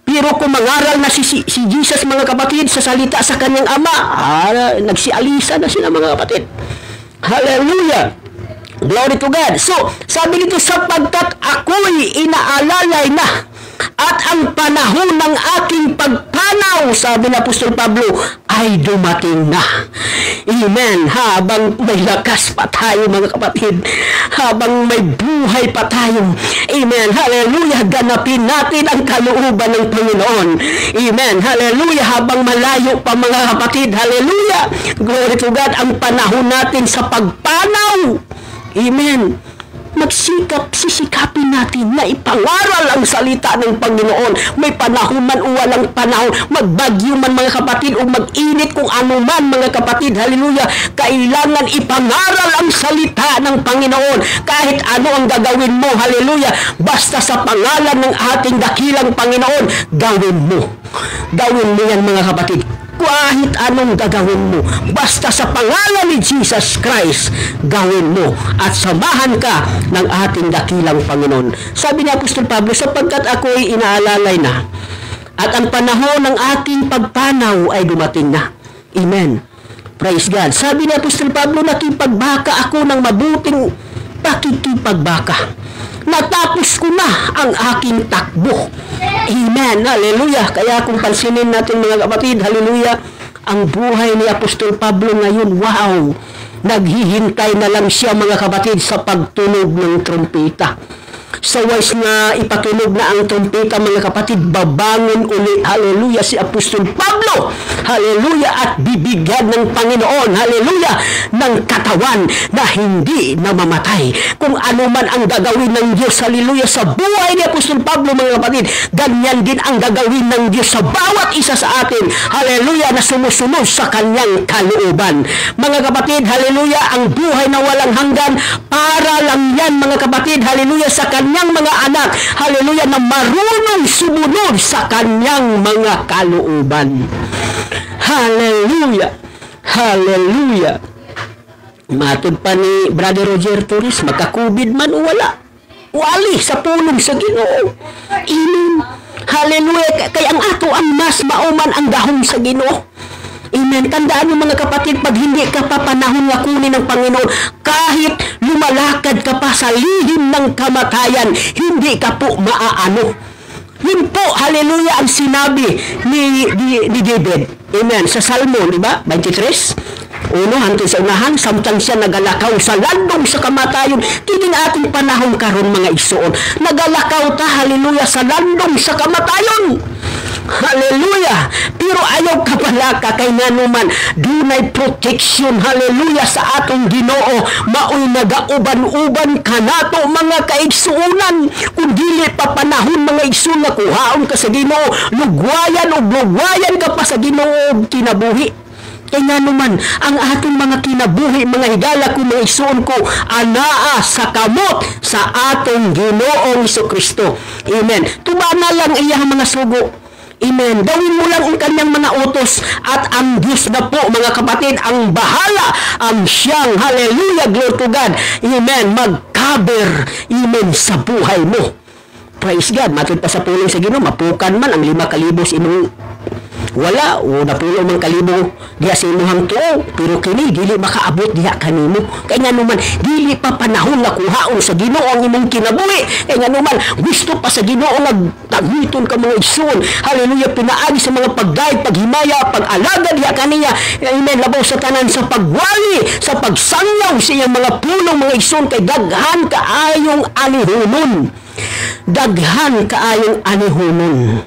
Pero kung mangaral na si Jesus, mga kapatid, sa salita sa kanyang ama, nagsialisa na sila, mga kapatid. Hallelujah. Glory to God. So, sabi nito, sapagkat ako'y inaalalay na at ang panahon ng aking pagpanaw, sabi na Apostol Pablo, ay dumating na. Amen. Habang may lakas pa tayo, mga kapatid, habang may buhay pa tayo, amen, hallelujah, ganapin natin ang kalooban ng Panginoon. Amen. Hallelujah. Habang malayo pa, mga kapatid, hallelujah, glory to God, ang panahon natin sa pagpanaw. Amen. sisikapin natin na ipangaral ang salita ng Panginoon. May panahon man o walang panahon, magbagyo man mga kapatid o mag-init kung ano man mga kapatid, hallelujah, kailangan ipangaral ang salita ng Panginoon. Kahit ano ang gagawin mo, hallelujah, basta sa pangalan ng ating dakilang Panginoon, gawin mo. Gawin mo yan mga kapatid. Kahit anong gagawin mo, basta sa pangalan ni Jesus Christ, gawin mo at samahan ka ng ating dakilang Panginoon. Sabi ni Apostol Pablo, sapagkat ako'y inaalalay na at ang panahon ng ating pagpanaw ay dumating na. Amen. Praise God. Sabi ni Apostol Pablo, nakipagbaka ako ng mabuting pakikipagbaka. Natapos ko na ang aking takbo. Amen. Hallelujah. Kaya kung pansinin natin mga kapatid, hallelujah, ang buhay ni Apostol Pablo ngayon, wow, naghihintay na lang siya mga kapatid sa pagtunog ng trompeta. Sa wise na ipatunog na ang trompeta mga kapatid, babangon uli, hallelujah, si Apostol Pablo, hallelujah, at bibigyan ng Panginoon, hallelujah, ng katawan na hindi namamatay. Kung ano man ang gagawin ng Diyos, hallelujah, sa buhay ni Apostol Pablo mga kapatid, ganyan din ang gagawin ng Diyos sa bawat isa sa atin, hallelujah, na sumusunod sa kanyang kalooban. Mga kapatid, hallelujah, ang buhay na walang hanggan, para lang yan mga kapatid, hallelujah, sa kanyang mga anak, hallelujah, na marunong sumunod sa kanyang mga kalooban. Hallelujah. Hallelujah. Matod pa ni Brother Roger Torres, magka-COVID man o wala, wali sa pulong sa Ginoo. Amen. Hallelujah. Kaya ang ato ang mas mauman ang dahon sa Ginoo. Amen. Tandaan niyo mga kapatid, pag hindi ka pa panahon nga kunin ng Panginoon, kahit lumalakad ka pa sa lihim ng kamatayan, hindi ka po maaano. Yun po, hallelujah, ang sinabi ni David. Amen. Sa Salmo, di ba? 23. Uno, hantod sa unahan, samtang siya nagalakaw sa landong sa kamatayon, kining ating panahon karon mga igsoon. Nagalakaw ta, hallelujah, sa landong sa kamatayon. Hallelujah. Pero ayaw ka pala kay nanuman dunay protection, hallelujah, sa atong Ginoo. Maoy nagauban-uban ka nato mga kaigsuunan. Kung dili pa panahon mga igsoon nga kuhaon ka sa Ginoo, lugwayan ka pa sa Ginoo kinabuhi. Kaya nga naman, ang atong mga kinabuhi, mga higala ko, mga igsoon ko, anaa sa kamot sa atong Ginoong Jesucristo. Amen. Tubana lang iyang mga sugo. Amen. Gawin mo lang ang kanyang mga utos at ang Diyos na po mga kapatid ang bahala, ang siyang, hallelujah, glory to God, amen, mag-cover, amen, sa buhay mo. Praise God. Matod pa sa pulong sa Ginoo, mapukan man ang 5,000 imong wala o napulo man kalibo diha sa imuhang tuo, pero kini dili makaabot diha kanimo. Kaya nga naman dili pa panahon nga kuhaon sa Ginoo ang imong kinabuhi. Kaya nga naman gusto pa sa Ginoo nga tagiton ka mga igsoon, hallelujah, pinaagi sa mga pagdayeg, paghimaya, pag-alaga diha kaniya, amen, labaw sa tanan sa pagwali, sa pagsangyaw sa iyang mga pulong mga igsoon, kay daghan kaayong anihunon. Daghan kaayong anihunon.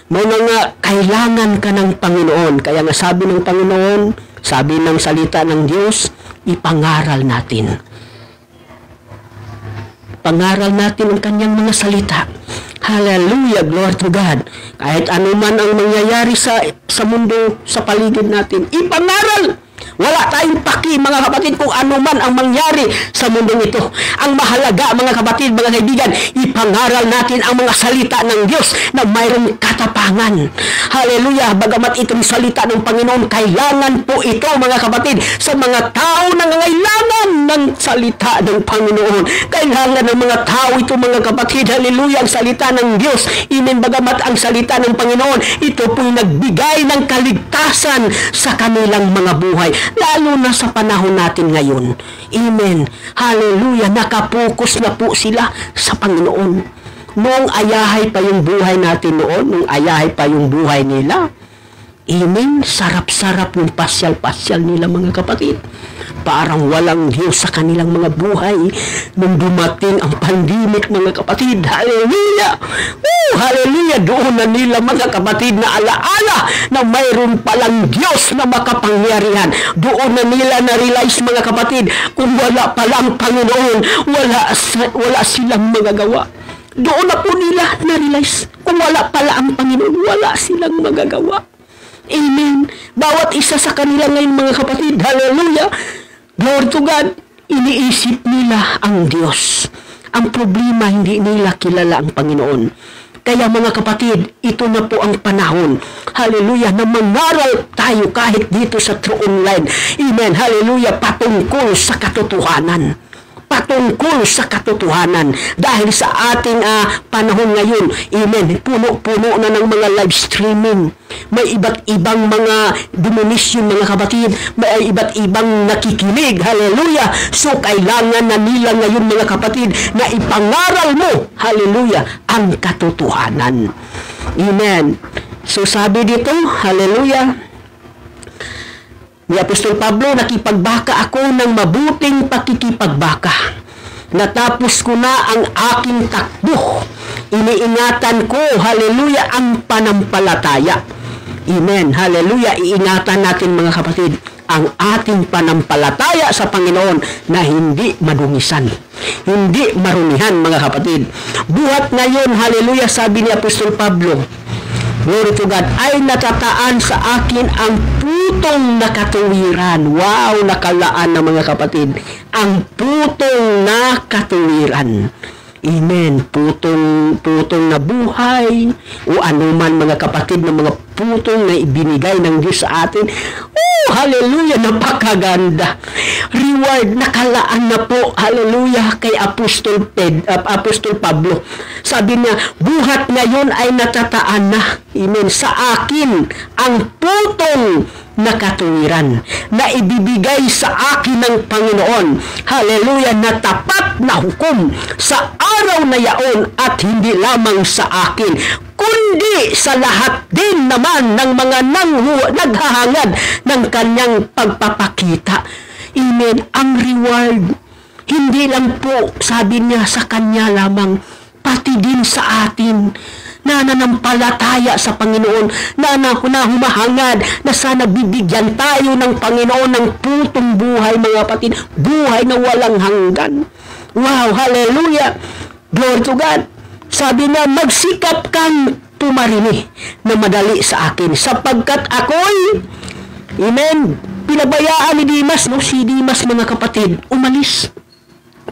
May nga kailangan ka ng Panginoon. Kaya nga sabi ng Panginoon, sabi ng salita ng Diyos, ipangaral natin. Pangaral natin ang kanyang mga salita. Hallelujah, glory to God. Kahit ano man ang mangyayari sa mundo, sa paligid natin, ipangaral. Wala tayong paki mga kapatid kung ano man ang mangyari sa mundong ito. Ang mahalaga mga kapatid, mga kaibigan, ipangaral natin ang mga salita ng Diyos na mayroong katapangan. Hallelujah. Bagamat itong salita ng Panginoon, kailangan po ito mga kapatid sa mga tao na nangailangan ng salita ng Panginoon. Kailangan ng mga tao ito mga kapatid, hallelujah, ang salita ng Diyos. Amen. Bagamat ang salita ng Panginoon, ito po'y nagbigay ng kaligtasan sa kanilang mga buhay. Lalo na sa panahon natin ngayon. Amen. Hallelujah. Nakapokus na po sila sa Panginoon. Noong ayahay pa yung buhay natin noon, noong ayahay pa yung buhay nila, amen, sarap-sarap yung pasyal-pasyal nila mga kapatid. parang walang Diyos sa kanilang mga buhay nung dumating ang pandemic, mga kapatid. Hallelujah! Hallelujah! Doon na nila, mga kapatid, na alaala na mayroon palang Diyos na makapangyarihan. Doon na nila na-realize, mga kapatid, kung wala palang Panginoon, wala silang magagawa. Doon na po nila na-realize, kung wala pala ang Panginoon, wala silang magagawa. Amen. Bawat isa sa kanila ngayon, mga kapatid, hallelujah, glory to God, iniisip nila ang Diyos. Ang problema, hindi nila kilala ang Panginoon. Kaya, mga kapatid, ito na po ang panahon, hallelujah, na mangaral tayo kahit dito sa True Online. Amen, hallelujah, patungkol sa katotohanan. Patungkol sa katotohanan. Dahil sa ating panahon ngayon, amen, puno-puno na ng mga live streaming. May iba't ibang mga denomination, mga kapatid. May iba't ibang nakikinig. Hallelujah. So, kailangan na nila ngayon, mga kapatid, na ipangaral mo, hallelujah, ang katotohanan. Amen. So, sabi dito, hallelujah, ni Apostol Pablo, nakipagbaka ako ng mabuting pakikipagbaka. Natapos ko na ang aking takbo. Iniingatan ko, hallelujah, ang panampalataya. Amen, hallelujah. Iingatan natin, mga kapatid, ang ating panampalataya sa Panginoon na hindi madungisan, hindi marumihan, mga kapatid. Buhat ngayon, hallelujah, sabi ni Apostol Pablo, glory to God, ay natataan sa akin ang putong nakatuwiran. Wow, nakalaan na, mga kapatid. Ang putong nakatuwiran. Amen. Putong na buhay o anuman, mga kapatid, na mga putong na ibinigay ng Diyos sa atin. Oh, hallelujah, napakaganda. Reward, nakalaan na po, hallelujah, kay Apostol Pablo. Sabi niya, buhat ngayon ay natataan na, amen, sa akin ang putong nakatuwiran na ibibigay sa akin ng Panginoon, hallelujah, na tapat na hukom sa araw na yaon, at hindi lamang sa akin, kundi sa lahat din naman ng mga naghahangad ng kanyang pagpapakita. Amen. Ang reward, hindi lang po, sabi niya, sa kanya lamang, pati din sa atin na nanampalataya sa Panginoon, na humahangad na sana bibigyan tayo ng Panginoon ng putong buhay, mga kapatid, buhay na walang hanggan. Wow, hallelujah, glory to God. Sabi na, magsikap kang pumarini na madali sa akin, sapagkat ako'y, amen, pinabayaan ni Dimas, no? Si Dimas, mga kapatid, umalis,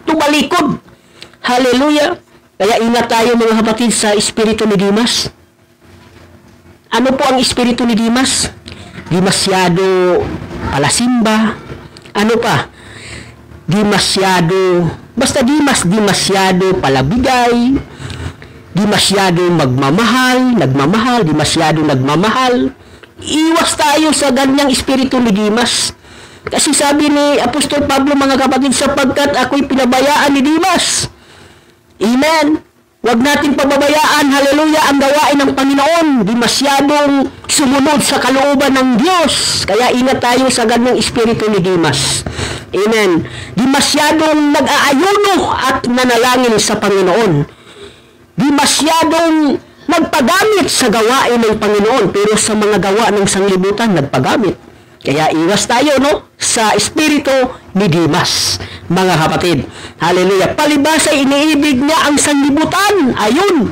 tumalikod, hallelujah. Kaya ingat tayo, mga kapatid, sa espiritu ni Dimas. Ano po ang espiritu ni Dimas? Di masyado palasimba. Ano pa? Di masyado, basta di masyado palabigay. Di masyado nagmamahal, di masyado nagmamahal. Iwas tayo sa ganyang espiritu ni Dimas. Kasi sabi ni Apostol Pablo, mga kapatid, sapagkat ako'y pinabayaan ni Dimas. Amen. Huwag natin pababayaan, hallelujah, ang gawain ng Panginoon. Di masyadong sumunod sa kalooban ng Diyos. Kaya ingat tayo sa ganyang espiritu ni Dimas. Amen. Di masyadong nag-aayuno at nanalangin sa Panginoon. Di masyadong nagpagamit sa gawain ng Panginoon, pero sa mga gawa ng sanglibutan, nagpagamit. Kaya iwas tayo, no, sa espiritu ni Dimas, mga kapatid. Hallelujah. Palibhas ay iniibig niya ang sanglibutan. Ayun.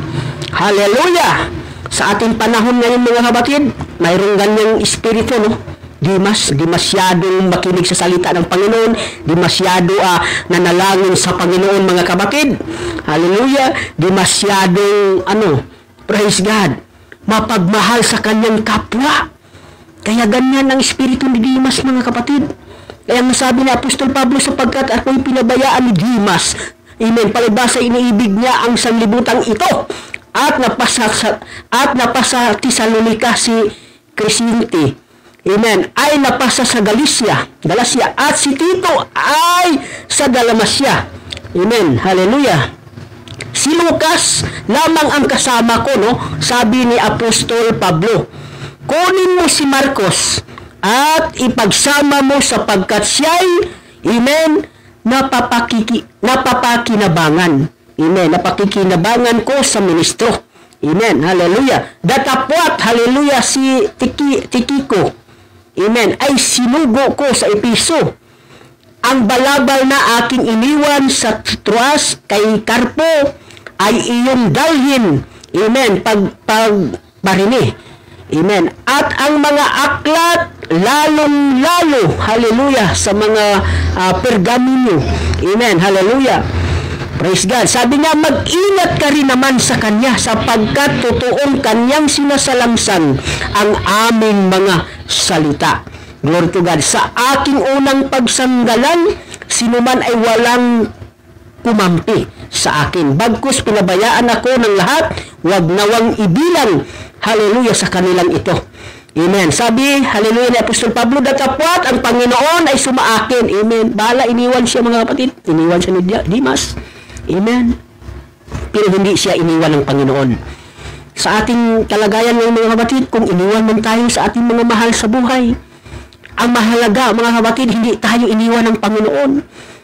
Hallelujah. Sa ating panahon ngayon, mga kapatid, mayroong ganyang espiritu, no? Dimas, di masyadong makinig sa salita ng Panginoon, di masyado nanalangin sa Panginoon, mga kapatid. Hallelujah. Di masyadong, praise God, mapagmahal sa kanyang kapwa. Kaya ganyan ang espiritu ni Dimas, mga kapatid. Kaya sabi ni Apostol Pablo, sapagkat ako'y pinabayaan ni Dimas. Amen. Palibhas ay iniibig niya ang sanglibutang ito. At napasa Tesalonica si Crescente. Amen. Ay napasa sa Galacia. At si Tito ay sa Dalmacia. Amen. Hallelujah. Si Lucas lamang ang kasama ko, no? Sabi ni Apostol Pablo. Kunin mo si Marcos at ipagsama mo, sapagkat siya'y Amen. Napapakinabangan. Amen. Napakikinabangan ko sa ministro. Amen. Hallelujah. Datapwat, hallelujah, si Tikiko. Amen. Ay sinugo ko sa Episo. Ang balabal na aking iniwan sa Troas kay Carpo ay iyong dalhin. Amen. Pagbarini. Amen. At ang mga aklat, lalong-lalo, hallelujah, sa mga pergamino. Amen. Hallelujah. Praise God. Sabi niya, mag-ingat ka rin naman sa kanya sapagkat totoong kanyang sinasalamsan ang aming mga salita. Glory to God. Sa aking unang pagsanggalan, sinuman ay walang kumampi sa akin. Bagkus pinabayaan ako ng lahat, wag nawang ibilang, hallelujah, sa kanilang ito. Amen. Sabi, hallelujah, ni Apostol Pablo, datapwat ang Panginoon ay sumaakin. Amen. Bahala, iniwan siya mga kapatid. Iniwan siya ni Dimas. Amen. Pero hindi siya iniwan ng Panginoon. Sa ating kalagayan ng mga kapatid, kung iniwan man tayo sa ating mga mahal sa buhay, ang mahalaga, mga kapatid, hindi tayo iniwan ng Panginoon.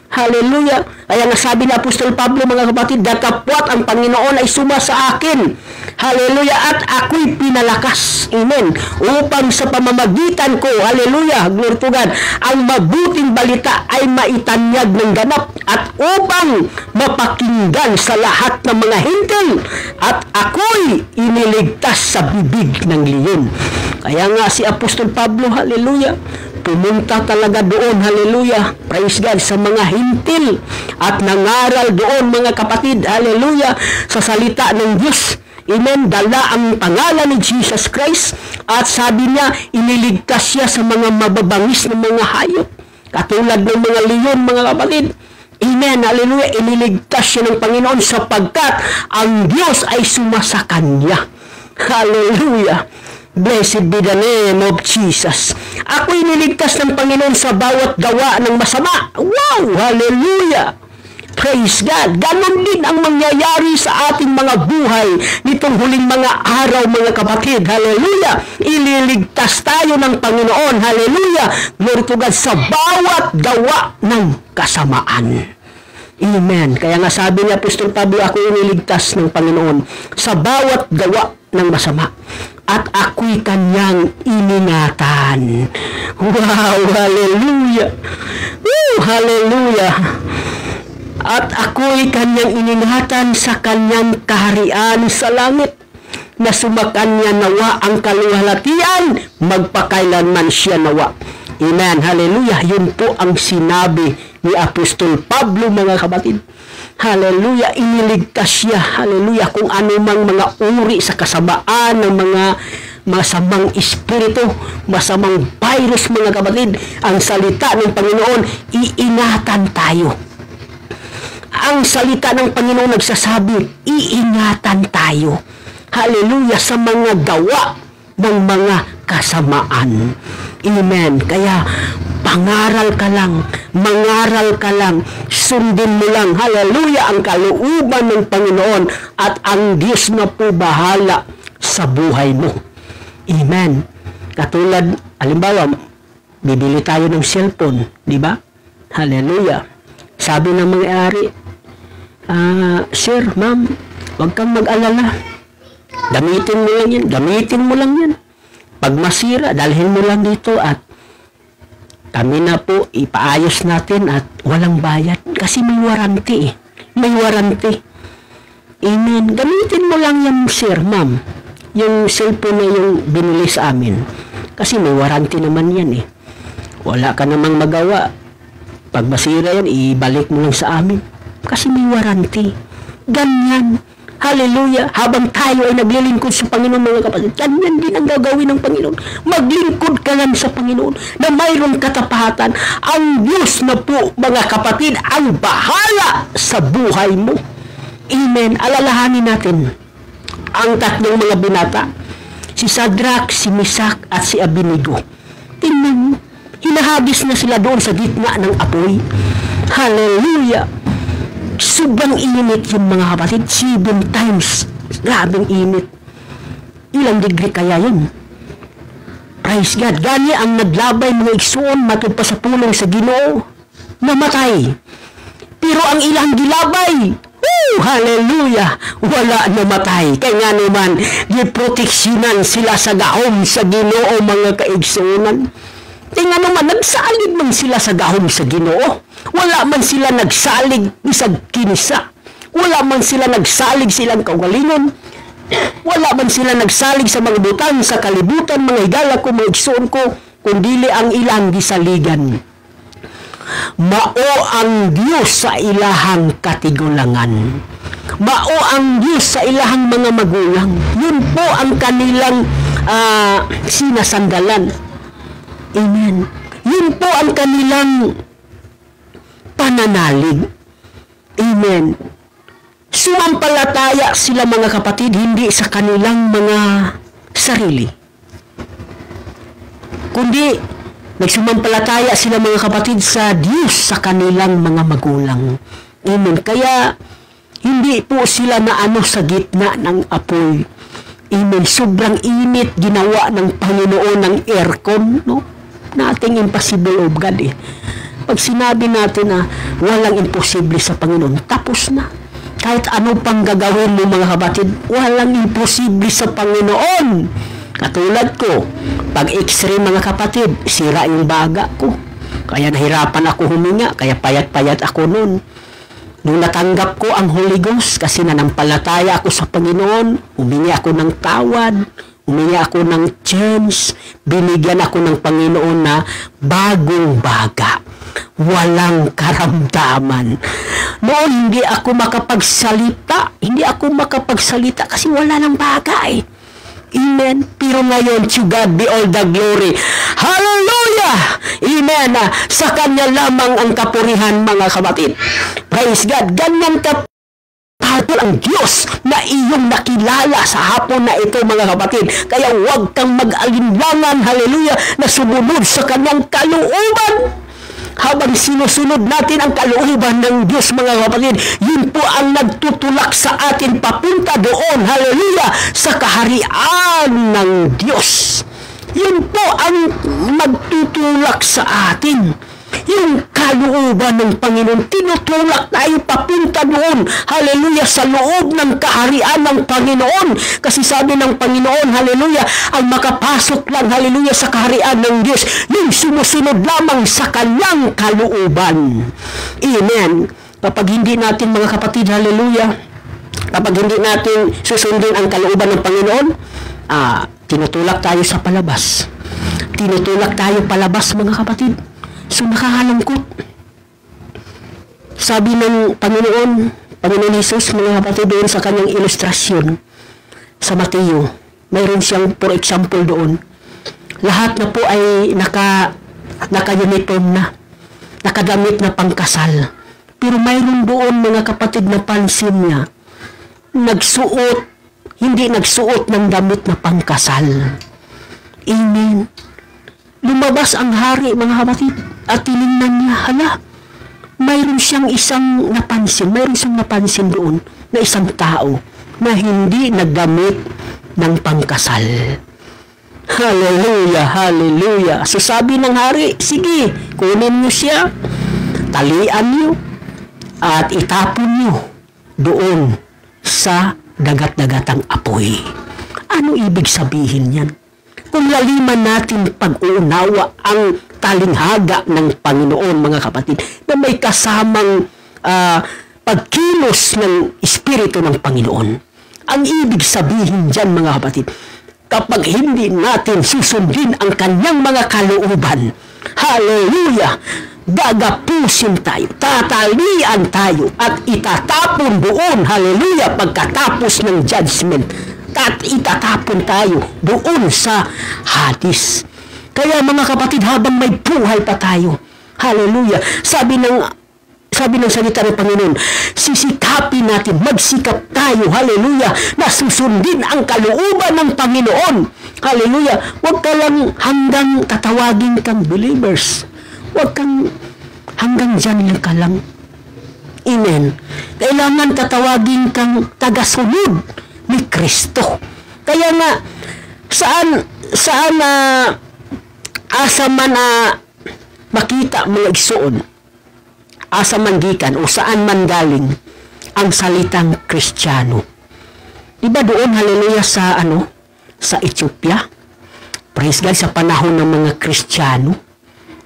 Hallelujah. Kaya nasabi ni Apostol Pablo, mga kapatid, datapwat ang Panginoon ay suma sa akin. Hallelujah. At ako'y pinalakas. Amen. Upang sa pamamagitan ko, hallelujah, glory to God, ang mabuting balita ay maitanyag ng ganap at upang mapakinggan sa lahat ng mga hintil. At ako'y iniligtas sa bibig ng leon. Kaya nga si Apostol Pablo, hallelujah, pumunta talaga doon, hallelujah, praise God, sa mga hintil at nangaral doon, mga kapatid, hallelujah, sa salita ng Diyos. Amen. Dala ang pangalan ni Jesus Christ at sabi niya, iniligtas siya sa mga mababangis ng mga hayop. Katulad ng mga leon, mga kapatid. Amen. Hallelujah. Iniligtas siya ng Panginoon sapagkat ang Diyos ay sumasa kanya. Hallelujah. Blessed be the name of Jesus. Ako iniligtas ng Panginoon sa bawat gawa ng masama. Wow! Hallelujah! Praise God! Ganon din ang mangyayari sa ating mga buhay nitong huling mga araw, mga kapatid. Hallelujah! Ililigtas tayo ng Panginoon. Hallelujah! Glory to God sa bawat gawa ng kasamaan. Amen. Kaya nga sabi ni Apostol Pablo, ako iniligtas ng Panginoon sa bawat gawa ng masama. At ako'y kanyang iningatan. Wow! Hallelujah! Woo! Hallelujah! At ako'y kanyang iningatan sa kanyang kaharian sa langit, na sumakanya nawa ang kaluwalhatian, magpakailanman siya nawa. Amen. Hallelujah. Yun po ang sinabi ni Apostol Pablo, mga kapatid. Hallelujah. Iniligtas siya. Hallelujah. Kung anumang mga uri sa kasamaan ng mga masamang espiritu, masamang virus, mga kapatid, ang salita ng Panginoon, iingatan tayo. Ang salita ng Panginoon nagsasabi, iingatan tayo. Hallelujah, sa mga gawa ng mga kasamaan. Amen. Kaya, pangaral ka lang, mangaral ka lang, sundin mo lang, hallelujah, ang kalooban ng Panginoon at ang Diyos na po bahala sa buhay mo. Amen. Katulad, halimbawa, bibili tayo ng cellphone, di ba? Hallelujah. Sabi ng may-ari, sir, ma'am, huwag kang mag-alala. Gamitin mo lang yan. Gamitin mo lang yan. Pag masira, dalhin mo lang dito at kami na po ipaayos natin at walang bayad. Kasi may warranty eh. May warranty. Amen. Gamitin mo lang yan, sir, ma'am. Yung cellphone na yung binili sa amin. Kasi may warranty naman yan eh. Wala ka namang magawa. Pag masira yan, ibalik mo lang sa amin. Kasi may warranty. Ganyan. Hallelujah. Habang tayo ay naglilingkod sa Panginoon, mga kapatid, ganyan din ang gagawin ng Panginoon. Maglingkod ka lang sa Panginoon na mayroong katapatan. Ang Diyos na po, mga kapatid, ang bahala sa buhay mo. Amen. Alalahanin natin ang tatlong mga binata. Si Shadrach, si Meshach, at si Abednego. Tingnan mo. Hinahagis na sila doon sa gitna ng apoy. Hallelujah. Sobrang init yung mga kapatid. 7 times. Grabing init. Ilang degree kaya yun? Praise God. Gani ang naglabay mga igsoon matod pa sa pulong sa Ginoo. namatay. Pero ang ilang gilabay, hallelujah, wala namatay. Kaya nga naman, giproteksyonan sila sa gahom sa Ginoo, mga kaigsunan. Kaya nga naman, nagsalig man sila sa gahom sa Ginoo. Wala man sila nagsalig isag kinisa. Wala man sila nagsalig silang kaugalingon. Wala man sila nagsalig sa mga butang, sa kalibutan, mga higala ko, mga igsoon ko, kundili ang ilang gisaligan. Mao ang Diyos sa ilahang katigulangan. Mao ang Diyos sa ilahang mga magulang. Yun po ang kanilang sinasandalan. Amen. Yun po ang kanilang pananalig. Amen. Sumampalataya sila, mga kapatid, hindi sa kanilang mga sarili, kundi nagsumampalataya sila, mga kapatid, sa Diyos, sa kanilang mga magulang. Amen. Kaya hindi po sila naano sa gitna ng apoy. Amen. Sobrang init ginawa ng Panginoon ng aircon, no? Nating impossible of God eh. Pag sinabi natin na walang imposible sa Panginoon, tapos na. Kahit ano pang gagawin mo, mga kapatid, walang imposible sa Panginoon. Katulad ko, pag x-ray, mga kapatid, sira yung baga ko. Kaya nahirapan ako huminga, kaya payat-payat ako noon. Nung natanggap ko ang Holy Ghost, kasi nanampalataya ako sa Panginoon, humingi ako ng tawad, humingi ako ng chance, binigyan ako ng Panginoon na bagong baga. Walang karamdaman. Noon, hindi ako makapagsalita. Hindi ako makapagsalita kasi wala ng bagay. Amen. Pero ngayon, to God be all the glory. Hallelujah! Amen. Sa Kanya lamang ang kapurihan, mga kapatid. Praise God. Ganyan ka ang Diyos na iyong nakilala sa hapon na ito, mga kapatid. Kaya huwag kang mag-alinlangan, hallelujah, na sumunod sa Kanyang kalooban. Habang sinusunod natin ang kalooban ng Diyos, mga kapatid, yun po ang nagtutulak sa atin papunta doon, hallelujah, sa kaharian ng Diyos. Yun po ang nagtutulak sa atin. Yung kalooban ng Panginoon, tinutulak tayo papunta doon, hallelujah, sa loob ng kaharian ng Panginoon. Kasi sabi ng Panginoon, hallelujah, ang makapasok lang, hallelujah, sa kaharian ng Diyos, yung sumusunod lamang sa Kanyang kalooban. Amen. Kapag hindi natin, mga kapatid, hallelujah, kapag hindi natin susundin ang kalooban ng Panginoon, tinutulak tayo sa palabas. Tinutulak tayo palabas, mga kapatid. So, nakakalungkot. Sabi ng Panginoon Jesus, mga kapatid, doon sa kanyang ilustrasyon sa Mateo, mayroon siyang, for example, doon, lahat na po ay naka-uniform na, nakadamit na pangkasal. Pero mayroon doon, mga kapatid, na pansin niya, hindi nagsuot ng damit na pangkasal. Amen. Lumabas ang hari, mga kapatid, at tinignan niya, hala, mayroon siyang napansin doon na isang tao na hindi nagdamit ng pangkasal. Hallelujah, hallelujah. So sabi ng hari, sige, kunin niyo siya, talian niyo, at itapon niyo doon sa dagat-dagatang apoy. Ano ibig sabihin yan? Kung laliman natin pag-uunawa ang talinghaga ng Panginoon, mga kapatid, na may kasamang pagkilos ng Espiritu ng Panginoon. Ang ibig sabihin dyan, mga kapatid, kapag hindi natin susundin ang Kanyang mga kalooban, hallelujah, gagapusin tayo, tatalian tayo, at itatapon doon, hallelujah, pagkatapos ng judgment, at itatapon tayo doon sa Hades. Kaya, mga kapatid, habang may buhay pa tayo, hallelujah, sabi ng salita ng Panginoon, sisikapin natin, magsikap tayo, hallelujah, na susundin ang kalooban ng Panginoon. Hallelujah. Huwag ka lang hanggang tatawagin kang believers. Huwag kang hanggang dyan lang ka lang. Amen. Kailangan tatawagin kang tagasunod ni Kristo. Kaya nga, asa man makita mga igsoon, asa man gikan o saan man galing ang salitang Kristiyano. Diba doon, hallelujah, sa Ethiopia? Praise God, sa panahon ng mga Kristiyano.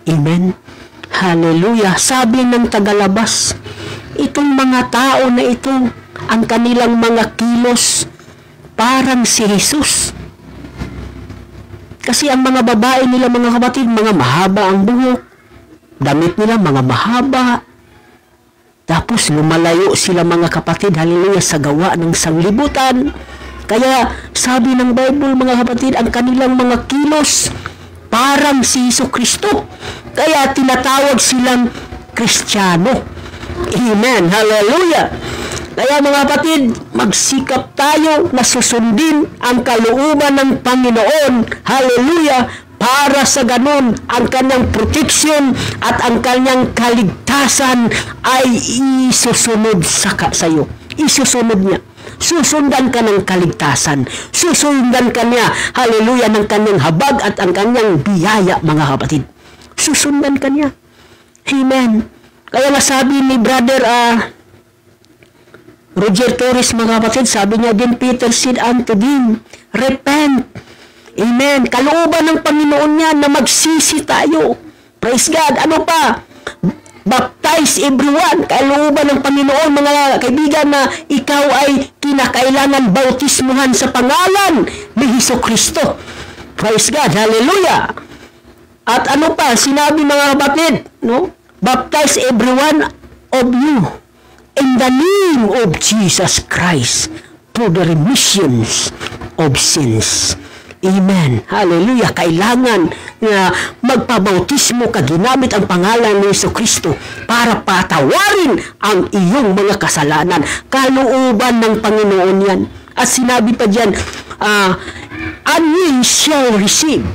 Amen. Hallelujah. Sabi ng tagalabas, itong mga tao na ito, ang kanilang mga kilos, parang si Jesus. Kasi ang mga babae nila, mga kapatid, mga mahaba ang buhok. Damit nila, mga mahaba. Tapos lumalayo sila, mga kapatid, hallelujah, sa gawa ng sanglibutan. Kaya sabi ng Bible, mga kapatid, ang kanilang mga kilos parang si Jesucristo. Kaya tinatawag silang Kristiyano. Amen. Hallelujah. Kaya mga kapatid, magsikap tayo na susundin ang kalooban ng Panginoon. Hallelujah. Para sa ganun, ang kanyang protection at ang kanyang kaligtasan ay isusunod sa iyo. Isusunod niya. Susundan ka ng kaligtasan. Susundan ka niya, hallelujah, ng kanyang habag at ang kanyang biyaya, mga kapatid. Susundan ka niya. Amen. Kaya nasabi ni Brother Roger Torres, mga kapatid, sabi niya din, Peter said unto them, repent. Amen. Kalooban ng Panginoon niya na magsisi tayo. Praise God. Ano pa? Baptize everyone. Kalooban ng Panginoon, mga kaibigan, na ikaw ay kinakailangan bautismuhan sa pangalan ni Jesucristo. Praise God. Hallelujah. At ano pa? Sinabi, mga kapatid, no? Baptize everyone of you in the name of Jesus Christ to the remissions of sins. Amen. Hallelujah. Kailangan na magpabautismo ka ginamit ang pangalan ni Jesucristo para patawarin ang iyong mga kasalanan. Kalooban ng Panginoon yan. At sinabi pa dyan, and ye shall receive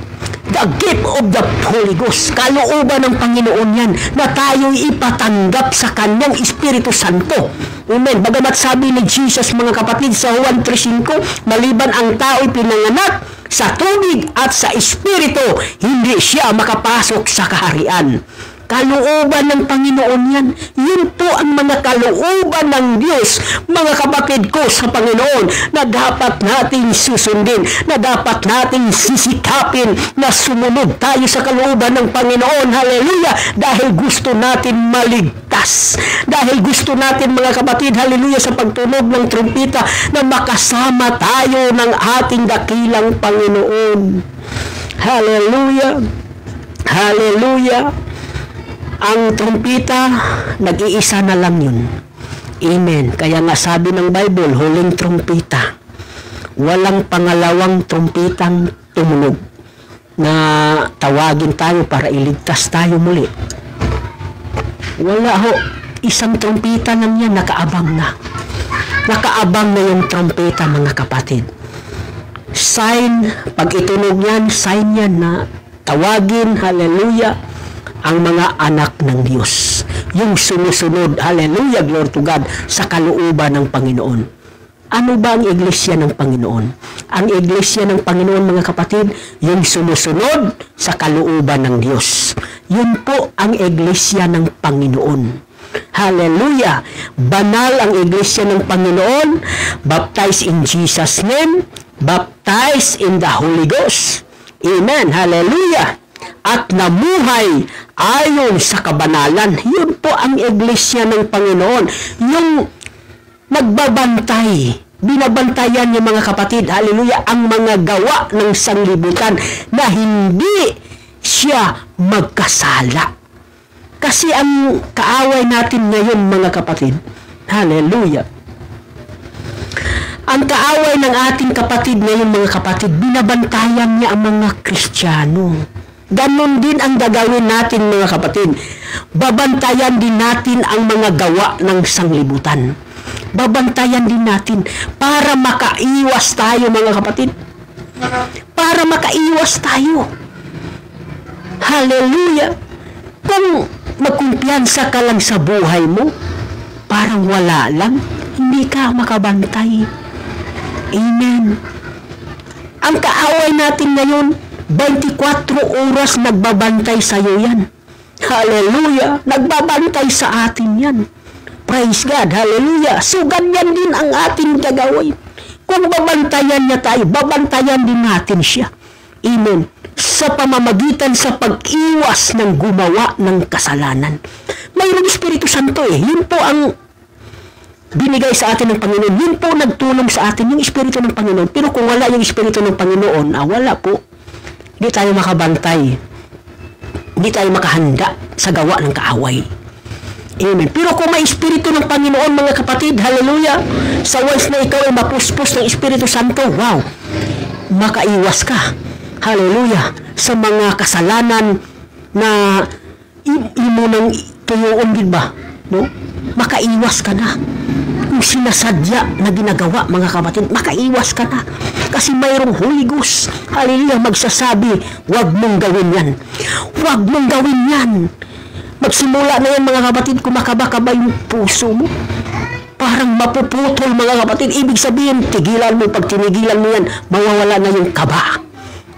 the gift of the Holy Ghost. Kalooban ng Panginoon yan na tayo'y ipatanggap sa kanyang Espiritu Santo. Amen. Bagamat sabi ni Jesus, mga kapatid, sa Juan 3:5, maliban ang tao'y pinanganak sa tubig at sa Espiritu, hindi siya makapasok sa kaharian. Kalooban ng Panginoon yan. Yun po ang mga kalooban ng Diyos, mga kapatid ko sa Panginoon, na dapat natin susundin, na dapat natin sisikapin na sumunod tayo sa kalooban ng Panginoon. Hallelujah! Dahil gusto natin maligtas. Dahil gusto natin, mga kapatid, hallelujah, sa pagtunog ng trumpeta, na makasama tayo ng ating dakilang Panginoon. Hallelujah! Hallelujah! Ang trumpeta, nag-iisa na lang yun. Amen. Kaya nga sabi ng Bible, huling trumpeta. Walang pangalawang trumpetang tumunog na tawagin tayo para iligtas tayo muli. Wala ho. Isang trumpeta lang yan, nakaabang na. Nakaabang na yung trumpeta, mga kapatid. Sign, pag itunog yan, sign yan na tawagin, hallelujah, ang mga anak ng Diyos. Yung sumusunod, hallelujah, glory to God, sa kalooban ng Panginoon. Ano ba ang iglesia ng Panginoon? Ang iglesia ng Panginoon, mga kapatid, yung sumusunod sa kalooban ng Diyos. Yun po ang iglesia ng Panginoon. Hallelujah! Banal ang iglesia ng Panginoon, baptized in Jesus' name, baptized in the Holy Ghost. Amen! Hallelujah! At namuhay ayon sa kabanalan. Yun po ang iglesia ng Panginoon. Yung nagbabantay, binabantayan yung mga kapatid, hallelujah, ang mga gawa ng sanglibutan na hindi siya magkasala. Kasi ang kaaway natin ngayon, mga kapatid, hallelujah, ang kaaway ng ating kapatid ngayon, mga kapatid, binabantayan niya ang mga Kristiyano. Ganon din ang gagawin natin, mga kapatid. Babantayan din natin ang mga gawa ng sanglibutan. Babantayan din natin para makaiwas tayo, mga kapatid. Para makaiwas tayo. Hallelujah! Kung magkumpiyansa ka lang sa buhay mo, parang wala lang, hindi ka makabantay. Amen. Ang kaaway natin ngayon, 24 oras nagbabantay sa iyo yan. Hallelujah. Nagbabantay sa atin yan. Praise God. Hallelujah. So, ganyan din ang ating gagawin. Kung babantayan niya tayo, babantayan din natin siya. Amen. Sa pamamagitan sa pag-iwas ng gumawa ng kasalanan. Mayroong Espiritu Santo eh. Yun po ang binigay sa atin ng Panginoon. Yun po nagtulong sa atin, yung Espiritu ng Panginoon. Pero kung wala yung Espiritu ng Panginoon, wala po. Hindi tayo makabantay. Hindi tayo makahanda sa gawa ng kaaway. Amen. Pero kung may Espiritu ng Panginoon, mga kapatid, hallelujah, sa once na ikaw ay mapuspos ng Espiritu Santo, wow, makaiwas ka, hallelujah, sa mga kasalanan na imo nang tuyoon, din ba? No? Makaiwas ka na. Kung sinasadya na ginagawa, mga kapatid, makaiwas ka na. Kasi mayroong Holy Ghost, hallelujah, magsasabi, huwag mong gawin yan. Huwag mong gawin yan. Magsimula na yan, mga kapatid, kumakaba-kaba yung puso mo. Parang mapuputol, mga kapatid. Ibig sabihin, tigilan mo. Pag tinigilan mo yan, mawawala na yung kaba.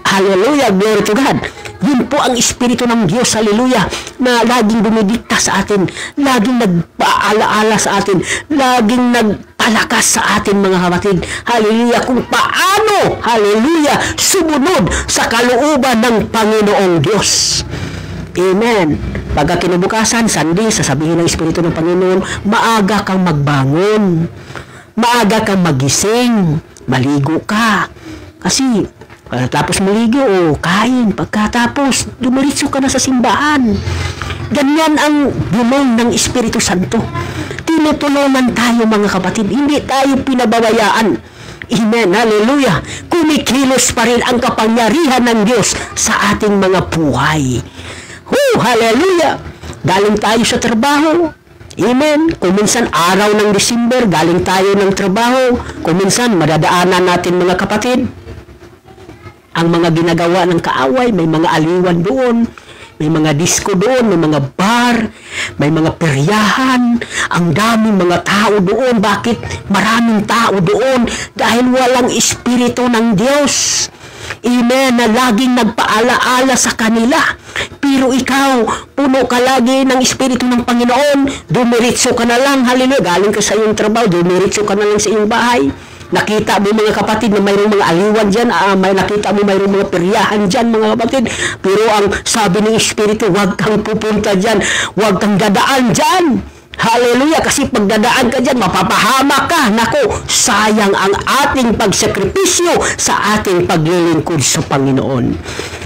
Hallelujah, glory to God. Yun po ang Espiritu ng Diyos, hallelujah, na laging dumidikta sa atin, laging nagpaalaala sa atin, laging nagpalakas sa atin, mga kapatid. Hallelujah, kung paano, hallelujah, sumunod sa kalooban ng Panginoong Diyos. Amen. Pagka kinabukasan, Sunday, sasabihin ng Espiritu ng Panginoon, maaga kang magbangon, maaga kang magising, maligo ka. Kasi, pagkatapos maligo, kain. Pagkatapos, dumiritso ka na sa simbahan. Ganyan ang bulong ng Espiritu Santo. Tinutulungan tayo, mga kapatid. Hindi tayo pinababayaan. Amen. Hallelujah. Kumikilos pa rin ang kapangyarihan ng Diyos sa ating mga buhay. Hallelujah. Galing tayo sa trabaho. Amen. Kung minsan araw ng December, galing tayo ng trabaho. Kung minsan madadaanan natin, mga kapatid, ang mga ginagawa ng kaaway, may mga aliwan doon, may mga disco doon, may mga bar, may mga peryahan, ang daming mga tao doon. Bakit maraming tao doon? Dahil walang Espiritu ng Diyos. Amen, na laging nagpaalaala sa kanila. Pero ikaw, puno ka lagi ng Espiritu ng Panginoon, dumiritso ka na lang, hallelujah, galing ka sa iyong trabaho, dumiritso ka na lang sa iyong bahay. Nakita mo, mga kapatid, na mayroong mga aliwan dyan, may nakita mo mayroong mga peryahan dyan, mga kapatid. Pero ang sabi ng Espiritu, huwag kang pupunta dyan, huwag kang dadaan dyan. Hallelujah, kasi pag dadaan ka dyan, mapapahama ka. Naku, sayang ang ating pagsakripisyo sa ating paglilingkod sa Panginoon.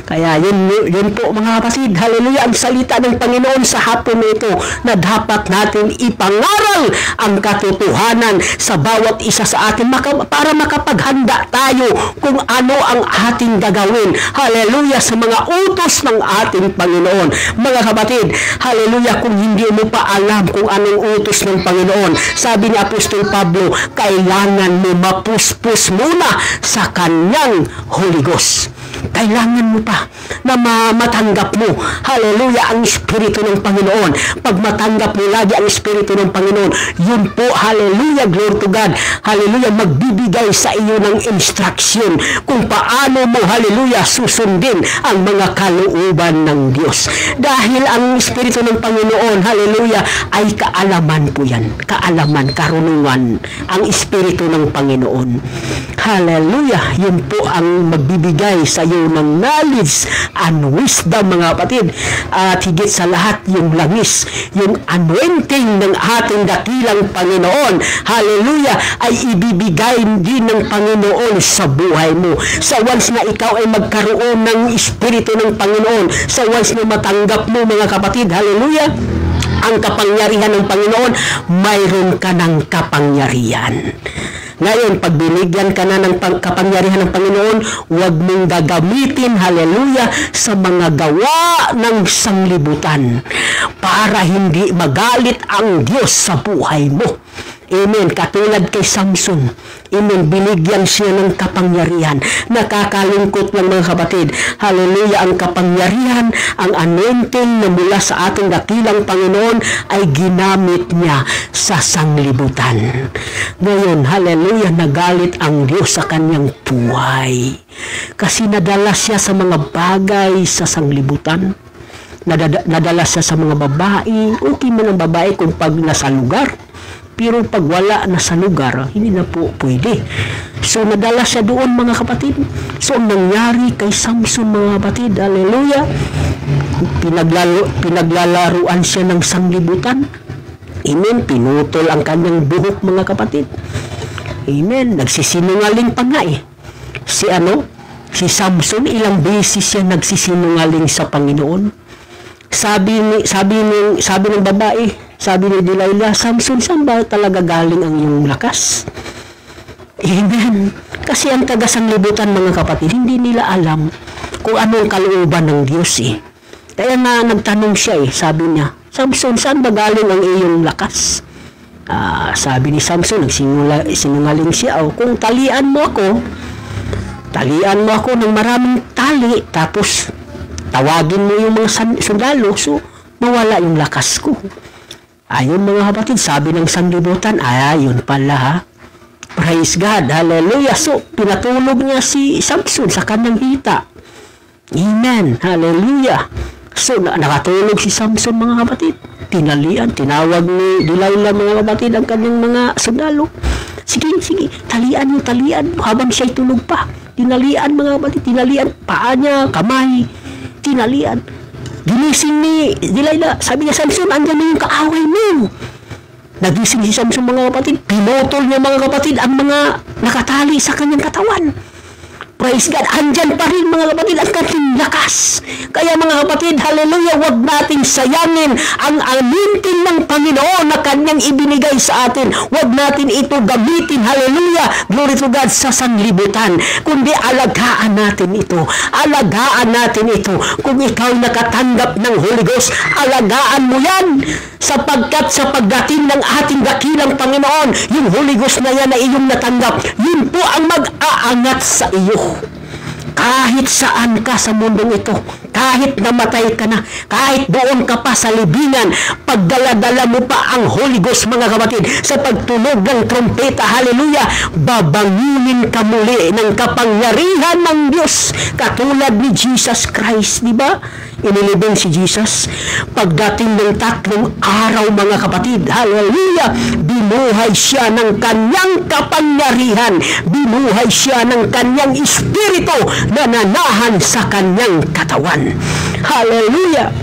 Kaya yun po, mga kapatid, hallelujah, ang salita ng Panginoon sa hapon ito na dapat natin ipangaral ang katotohanan sa bawat isa sa atin para makapaghanda tayo kung ano ang ating gagawin. Hallelujah, sa mga utos ng ating Panginoon. Mga kapatid, hallelujah, kung hindi mo pa alam kung anong utos ng Panginoon, sabi ni Apostol Pablo, kailangan mo mapuspos muna sa kanyang Holy Ghost. Kailangan mo pa na matanggap mo, hallelujah, ang Espiritu ng Panginoon. Pag matanggap mo lagi ang Espiritu ng Panginoon, yun po, hallelujah, glory to God, hallelujah, magbibigay sa iyo ng instruction kung paano mo, hallelujah, susundin ang mga kalooban ng Diyos. Dahil ang Espiritu ng Panginoon, hallelujah, ay kaalaman po yan. Kaalaman, karunungan, ang Espiritu ng Panginoon. Hallelujah, yun po ang magbibigay sa iyo ng knowledge and wisdom, mga kapatid. At higit sa lahat, yung langis, yung anointing ng ating dakilang Panginoon, hallelujah, ay ibibigay din ng Panginoon sa buhay mo. Sa once na ikaw ay magkaroon ng Espiritu ng Panginoon, sa once na matanggap mo, mga kapatid, hallelujah, ang kapangyarihan ng Panginoon, mayroon ka ng kapangyarihan. Ngayon, pag binigyan ka na ng kapangyarihan ng Panginoon, huwag mong gagamitin, hallelujah, sa mga gawa ng sanglibutan para hindi magalit ang Diyos sa buhay mo. Amen. Katulad kay Samson. Amen. Binigyan siya ng kapangyarihan. Nakakalungkot ng mga kapatid. Hallelujah. Ang kapangyarihan, ang anointing na mula sa ating dakilang Panginoon ay ginamit niya sa sanglibutan. Ngayon, hallelujah, nagalit ang Diyos sa kanyang buhay. Kasi nadala siya sa mga bagay sa sanglibutan. nadala sa mga babae. Okay man ang babae kung pag nasa lugar. Pero pag wala na sa lugar, hindi na po pwede. So, nadala siya doon, mga kapatid. So, ang nangyari kay Samson, mga kapatid, hallelujah, pinaglalaruan siya ng sanglibutan. Amen. Pinutol ang kanyang buhok, mga kapatid. Amen. Nagsisinungaling pa nga eh. Si Samson, ilang beses siya nagsisinungaling sa Panginoon. Sabi ng babae, sabi ni Delilah, Samson, saan ba talaga galing ang iyong lakas? Amen. Kasi ang taga-sanglibutan, mga kapatid, hindi nila alam kung anong kalooban ng Diyos eh. Kaya nga nagtanong siya eh, sabi niya, Samson, saan ba galing ang iyong lakas? Sabi ni Samson, sinungaling siya, kung talian mo ako ng maraming tali, tapos tawagin mo yung mga sundalo, so mawala yung lakas ko. Ayun, mga kapatid, sabi ng sanglibutan, yun pala ha. Praise God, hallelujah. So, pinatulog niya si Samson sa kanyang hita. Amen, hallelujah. So, nakatulog si Samson, mga kapatid. Tinawag ni Delilah, mga kapatid, ang kanyang mga sundalo. Sige, talian mo habang siya'y tulog pa. Tinalian, mga kapatid, paa niya, kamay, tinalian. Ginising ni Delilah, sabi niya, Samson, andyan na yung kaaway mo. Nagising si Samson, mga kapatid, pinutol niya, mga kapatid, ang mga nakatali sa kanyang katawan. Praise God, andyan pa rin, mga kapatid, ang kanyang lakas. Kaya, mga kapatid, hallelujah, huwag nating sayangin ang anointing ng Panginoon na kanyang ibinigay sa atin. Huwag natin ito gamitin, hallelujah, glory to God, sa sanglibutan. Kundi alagaan natin ito. Alagaan natin ito. Kung ikaw nakatanggap ng Holy Ghost, alagaan mo yan. Sapagkat sa pagdating ng ating dakilang Panginoon, yung Holy Ghost na yan na iyong natanggap, yun po ang mag-aangat sa iyo. Kahit saan ka sa mundong ito, kahit namatay ka na, kahit doon ka pa sa libingan, pagdala-dala mo pa ang Holy Ghost, mga kapatid, sa pagtunog ng trompeta, hallelujah, babangunin ka muli ng kapangyarihan ng Diyos, katulad ni Jesus Christ, di ba? Inilibing si Jesus. Pagdating ng 3 araw, mga kapatid, hallelujah, binuhay siya ng kanyang kapangyarihan, binuhay siya ng kanyang espiritu na nanahan sa kanyang katawan. Hallelujah,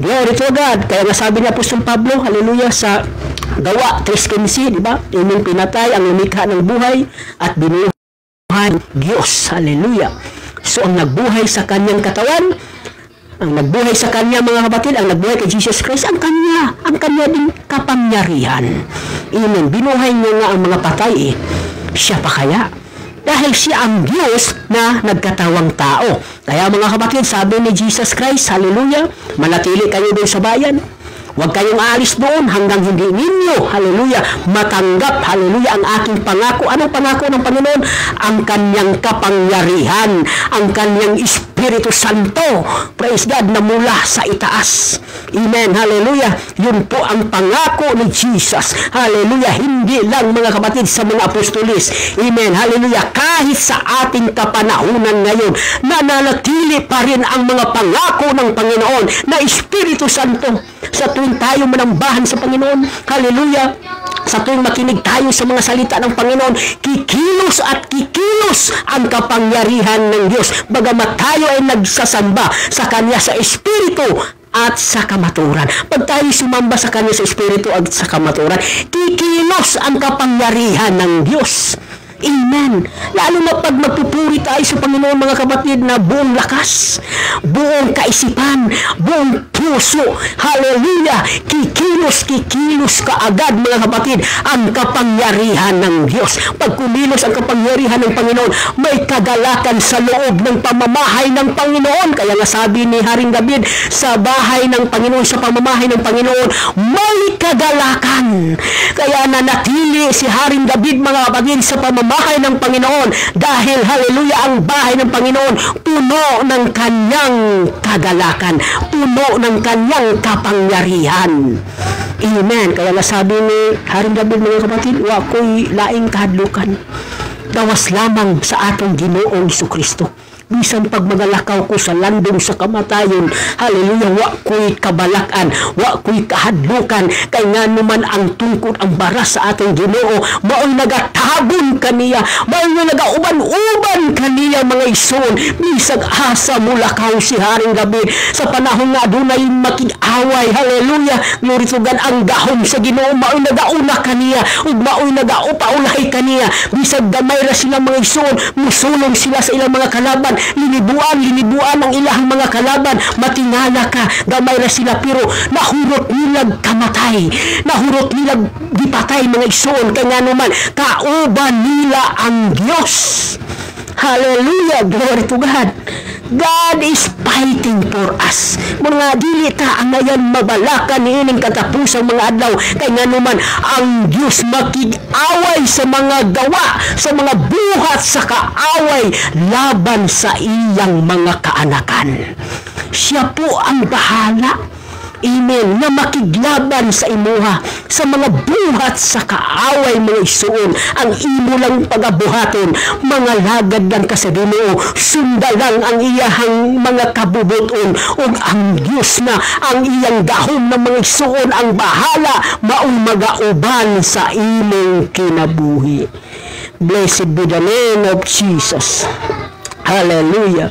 glory to God. Kaya nasabi ni Apostol Pablo, hallelujah, sa Gawa 3:15, di ba? Inyong pinatay ang lumikha ng buhay at binuhay ng Diyos. Hallelujah. So ang nagbuhay sa kanyang katawan, ang nagbuhay sa kanya, mga kapatid, ang nagbuhay kay Jesus Christ, ang kanya din kapangyarihan. Amen. Binuhay niya nga ang mga patay eh. Siya pa kaya? Dahil siya ang Diyos na nagkatawang tao. Kaya, mga kapatid, sabi ni Jesus Christ, hallelujah, manatili kayo doon sa bayan. Huwag kayong aalis doon hanggang hindi ninyo, hallelujah, matanggap, hallelujah, ang aking pangako. Anong pangako ng Panginoon? Ang kanyang kapangyarihan, ang kanyang Espiritu Santo, praise God, na mula sa itaas. Amen, hallelujah. Yun po ang pangako ni Jesus. Hallelujah, hindi lang, mga kapatid, sa mga apostolis. Amen, hallelujah. Kahit sa ating kapanahunan ngayon, nananatili pa rin ang mga pangako ng Panginoon na Espiritu Santo. Sa tuwing tayo manambahan sa Panginoon, hallelujah, sa tuwing makinig tayo sa mga salita ng Panginoon, kikilos at kikilos ang kapangyarihan ng Diyos. Bagamat tayo ay nagsasamba sa Kanya sa Espiritu at sa kamaturan. Pag tayo sumamba sa Kanya sa Espiritu at sa kamaturan, kikilos ang kapangyarihan ng Diyos. Amen. Lalo na pag magpupuri tayo sa Panginoon, mga kapatid, na buong lakas, buong kaisipan, buong puso. Hallelujah. Kikilos ka agad, mga kapatid, ang kapangyarihan ng Diyos. Pag kumilos ang kapangyarihan ng Panginoon, may kagalakan sa loob ng pamamahay ng Panginoon. Kaya nga sabi ni Haring David, sa bahay ng Panginoon, sa pamamahay ng Panginoon, may kagalakan. Kaya nanatili si Haring David, mga kapatid, sa pamamahay ng Panginoon dahil, hallelujah, ang bahay ng Panginoon puno ng kanyang kagalakan, puno ng kanyang kapangyarihan. Amen. Kaya nasabi ni Haring David, mga kapatid, wako'y laing kahadlukan, gawas lamang sa atong Ginoong Jesucristo. bisan pag magalakaw ko sa landong sa kamatayon, hallelujah, wa ko'y kabalakan, wa ko'y kahadlukan, kay nga naman ang tungkod ang baras sa ating Ginoo, mao'y nagatabon kaniya, mao'y nagauban-uban kaniya mga igsoon, bisag asa mulakaw si Haring David, sa panahon nga dunay makig-away, hallelujah, glory to God, ang gahom sa Ginoo, mao'y nagauna kaniya, ug mao'y nagaupaulahay kaniya, bisag gamay ra sila mga igsoon, musulong sila sa ilang mga kalaban, linibuan ang ilang mga kalaban, matingala ka, gamay ra sila, pero nahurot nilag kamatay, nahurot nilag gipatay mga igsoon, kaya nga naman kauban nila ang Diyos. Hallelujah, glory to God. God is fighting for us. Mga dilita ang ngayon mabalakan niining katapusang mga adlaw, kaya nga naman ang Diyos makig-away sa mga gawa, sa mga buhat sa kaaway laban sa iyang mga kaanakan. Siya po ang bahala, amen, na makiglaban sa imuha, sa mga buhat sa kaaway mga isuon, ang imo lang pagabuhaton, mga lagad lang ka sa Ginoo, sunda lang ang iyahang mga kabubuton, ug ang Diyos na ang iyang gahom ng mga isuon ang bahala, maong magauban sa imong kinabuhi. Blessed be the name of Jesus. Hallelujah.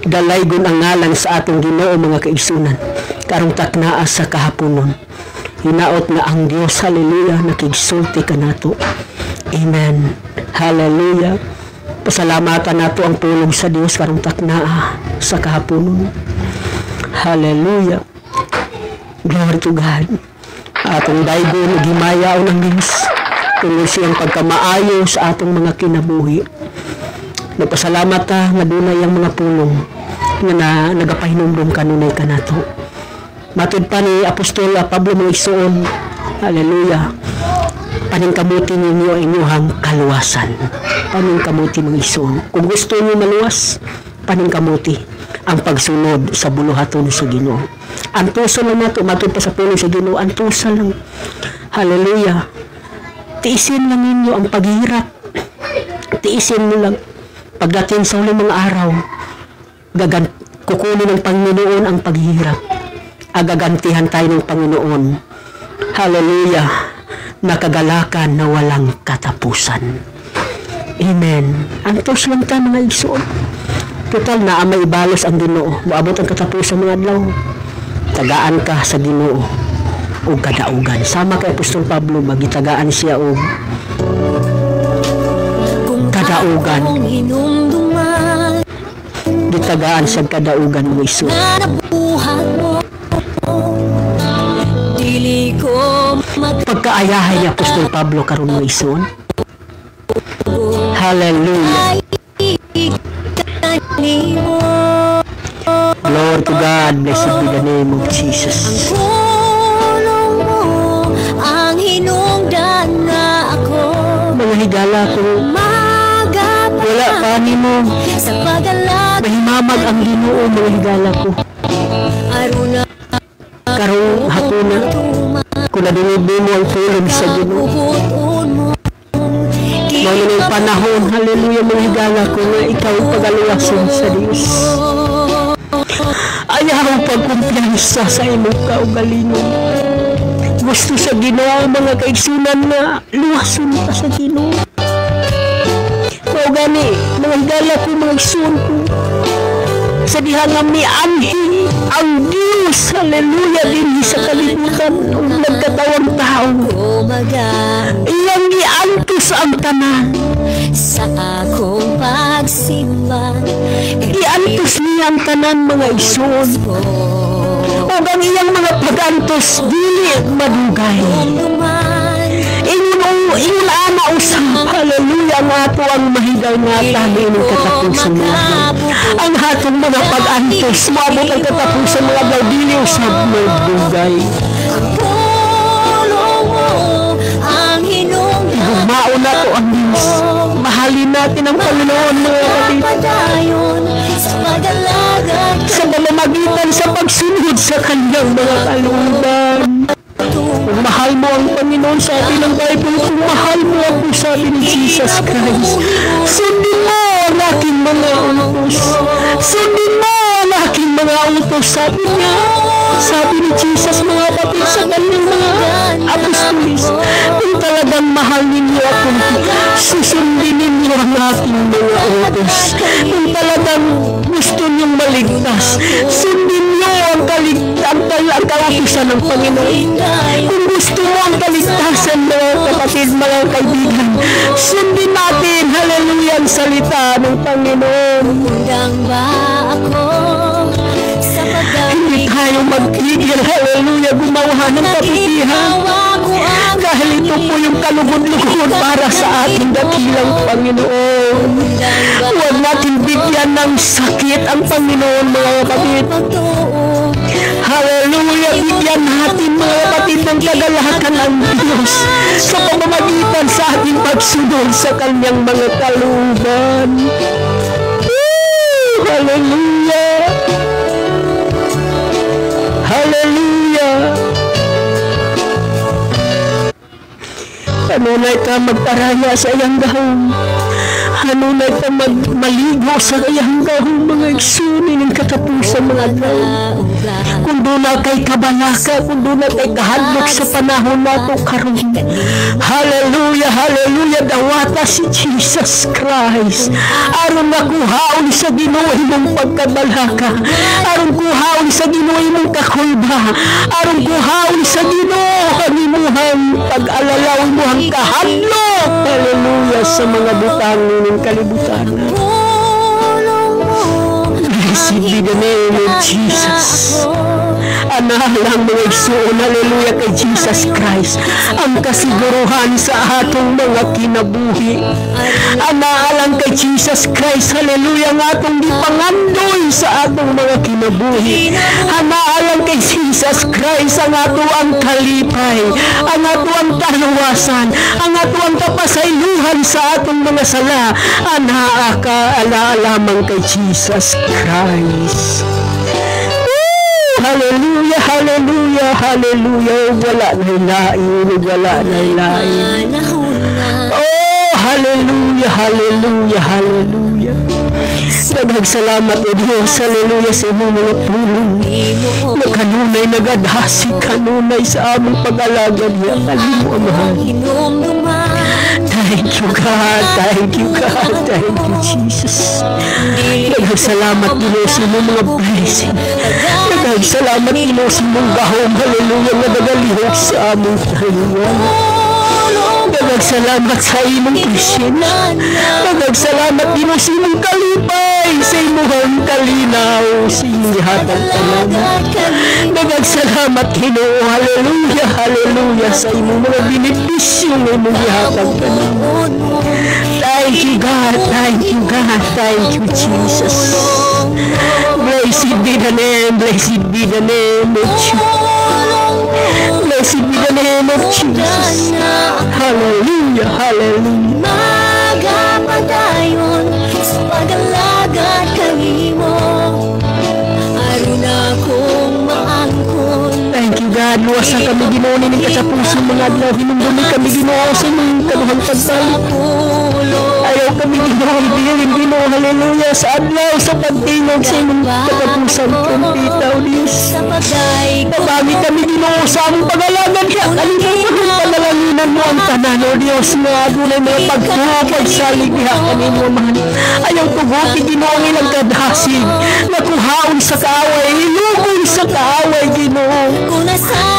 Dalaygon ang ngalan sa atong Ginoo mga kaigsunan, karong taknaa sa kahaponon. Hinaot na ang Dios, hallelujah, nakigsulti ka nato. Amen. Hallelujah. Pasalamatan nato ang pulong sa Dios karong taknaa sa kahaponon. Hallelujah. Glory to God. Atong daygon gimayaw ng Dios tungod siyang pagkamaayo sa atong mga kinabuhi. Nagpasalamat ta nga dunay ang mga pulong nga nagapahinumdum kanunay kanato. Matud pa ni Apostol Pablo mga igsoon, hallelujah, paningkamuti ninyo ang inyong kaluwasan. Paningkamuti mga igsoon. Kung gusto niyo maluwas, paningkamuti ang pagsunod sa buluhaton sa Ginoo. Antusa lang nato, matud pa sa pulong sa Ginoo, antusa lang. Hallelujah. Tiisin lang ninyo ang paghihirap. Tiisin mo lang. Pagdating sa uling mga araw, kukunin ng Panginoon ang paghihirap. Agagantihan tayo ng Panginoon. Hallelujah. Nakagalakan na walang katapusan. Amen. Antos lang tayo mga igsoon. Total na may ibalos ang Ginoo. Maabot ang katapusan mga adlaw. Tagaan ka sa Ginoo o kadaugan. Sama kay Apostol Pablo, magitagaan siya o kadaugan. Gitagaan sa kadaugan mo iso. Pagkaayahay ni Apostol Pablo karon mo ison. Hallelujah. Glory to God. Blessed be the name of Jesus. Mga higala ko, wala pa ni mo, mahimamag ang Ginoo, mga higala ko. Karong hapuna, kung nadunod mo ang pulong sa Ginoo, mga ng panahon, hallelujah, mga higala ko, na ikaw pagaluwasin sa Diyos. Ayaw pagkumpiyansa sa imong kaugalingon. Gusto sa Ginoo mga kaigsunan na luwason ka sa Ginoo. Mao gani mga higala ko, mga igsoon ko, sa dihangam ni anhi ang Diyos, hallelujah, din sa kalibutan ng nagkatawang tao. Iyang giantos ang tanan sa akong pagsimba. Giantos niya ang tanan mga igsoon. O ang iyang mga pagantos dili madugay. Ingon ana usap, hallelujah, nga ato ang mahigaw nga tani ng katapusan mga ang hatong mga pagantos, maabot ang katapusan mga daw dili usap madugay. Mauna to ang Diyos. Mahalin natin ang Panginoon mga kapatid. Sa dalamagitan sa pagsunod sa kanyang mga kalooban. Kung mahal mo ang Panginoon, sabi ng Bible, kung mahal mo ako, sabi ni Jesus Christ, sundin mo ang aking mga utos. Sundin mo ang aking mga utos, sabi niya. Sabi ni Jesus, mga kapatid, sa kanyang mga apostolis, kung talagang mahal ninyo ako, susundin ninyo ang aking mga utos. Kung talagang gusto niyong maligtas, sundin niyo ang kautusan ng Panginoon. Kung gusto mo ang kaligtasan, mga kapatid, mga kaibigan, sundin natin, hallelujah, ang salita ng Panginoon. Hindi tayo magtigil, hallelujah, gumawa ng kabutihan. Dahil ito po yung kalugod-lugod para sa ating dakilang Panginoon. Huwag natin bigyan ng sakit ang Panginoon, mga kapatid. Hallelujah, bigyan natin, mga kapatid, ng kagalakan ng Diyos sa pamamagitan sa ating pagsunod sa kanyang mga kalooban. Hallelujah. Hallelujah. Hanunay ka magparaya sa iyang gahong. Hanunay ka maligo sa iyang gahong, mga igsunin ng katapusan mga gahong. Kung doon na kay kabalaka, kung doon na kay kahadlok sa panahon nato karon. Hallelujah, hallelujah, dawata si Jesus Christ. Aron makuhaon sa Ginoo imong pagkabalaka. Aron kuhaon sa Ginoo imong kakulba. Aron kuhaon sa Ginoo ang imuhang pag-alalaw imuhang kahadlok. Hallelujah, sa mga butang ng kalibutan. Blessed be the name of Jesus. Anahalang mga igsoon, hallelujah, kay Jesus Christ ang kasiguruhan sa atong mga kinabuhi. Anahalang kay Jesus Christ, hallelujah, ang atong gipangandoy sa atong mga kinabuhi. Anahalang kay Jesus Christ ang ato ang kalipay, ang ato ang taluwasan, ang ato ang kapasaylohan sa atong mga sala. Anaaka lamang kay Jesus Christ. Hallelujah, hallelujah, hallelujah. Wala na'y lain, wala na'y lain. Oh, hallelujah, hallelujah, hallelujah. Nagsalamat o Diyos, hallelujah, sa imong mga tulong. Kanunay nagadhasi, kanunay sa among pag-alagad niya. Kalimo, Amahan. Thank you, God. Thank you, God. Thank you, Jesus. Nagsalamat Diyos sa imong mga blessing. Nagsalamat Diyos sa imong gahom, hallelujah, na nagalihok sa among kahilingan. Nagsalamat sa imong presensya. Nagsalamat din sa imong kalipay, sa imong kalinaw, sa imong hatag talaga. Nagsalamat Ginoo, hallelujah, hallelujah, sa imong mga benepisyo na imong hatag talaga. Thank you, God. Thank you, God. Thank you, Jesus. Blessed be the name. Blessed be the name of Jesus. Blessed be the name of Jesus. Hallelujah, hallelujah. Magapadayon sa pag-alagad kanimo, aron akong maangkon. Thank you, God. Luwasan kami Ginoo ning kasapuso mga adlaw. Hinumdumi kami Ginoo sa imong kaduhang pagbalik. Ayaw kami Ginoo, bilin Ginoo, hallelujah, sa adlaw, sa pagtingog sa imong katapusan kumpita, O Diyos. Nabami kami Ginoo sa among pag-alagad ka. Kalimutan panalanginan mo ang tanan, O Diyos, nga adunay mga pagtuhapag sa ligha kanimo, man. Ayaw tuguti Ginoo ang ilang kadhasig, nakuhaon sa kaaway, ilugoy sa kaaway, Ginoo.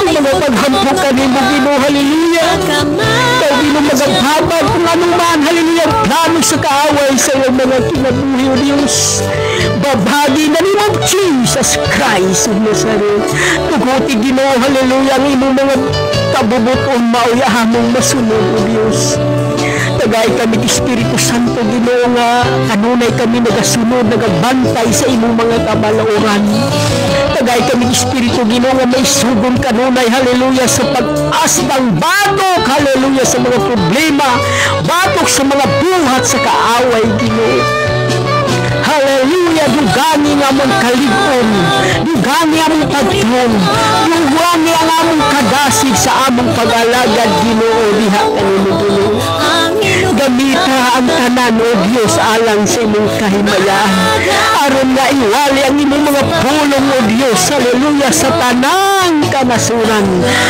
Mga paghampok kanimo, Ginoo, hallelujah. Kaya Ginoo magaghabag kung anong man, hallelujah, plano sa kaaway sa iyong mga kinabuhi, O Diyos. Babagi na nimo Jesus Christ of Nazareth. Tuguti Ginoo, hallelujah, ang imong mga kabubuton mauyahamong masunod, O Diyos. Tagay kami Espiritu Santo, Ginoo, nga kanunay kami nagasunod, nagabantay sa imong mga kabalauran. Tagay kami Espiritu, Ginoo, nga may sugong kanunay, hallelujah, sa pag-asbang batok, hallelujah, sa mga problema, batok sa mga buhat sa kaaway, Ginoo. Hallelujah, dugani nga mong kaligong, dugani among pagtuon, dugani ang among kadasig sa among pag-alagad, Ginoo, diha kanimo, Ginoo. gamita ang tanan o Dios alang sa imong kahimayaan. Aron nga iwali ang imong mga pulong o Dios, haleluya, sa tanang kanasuran.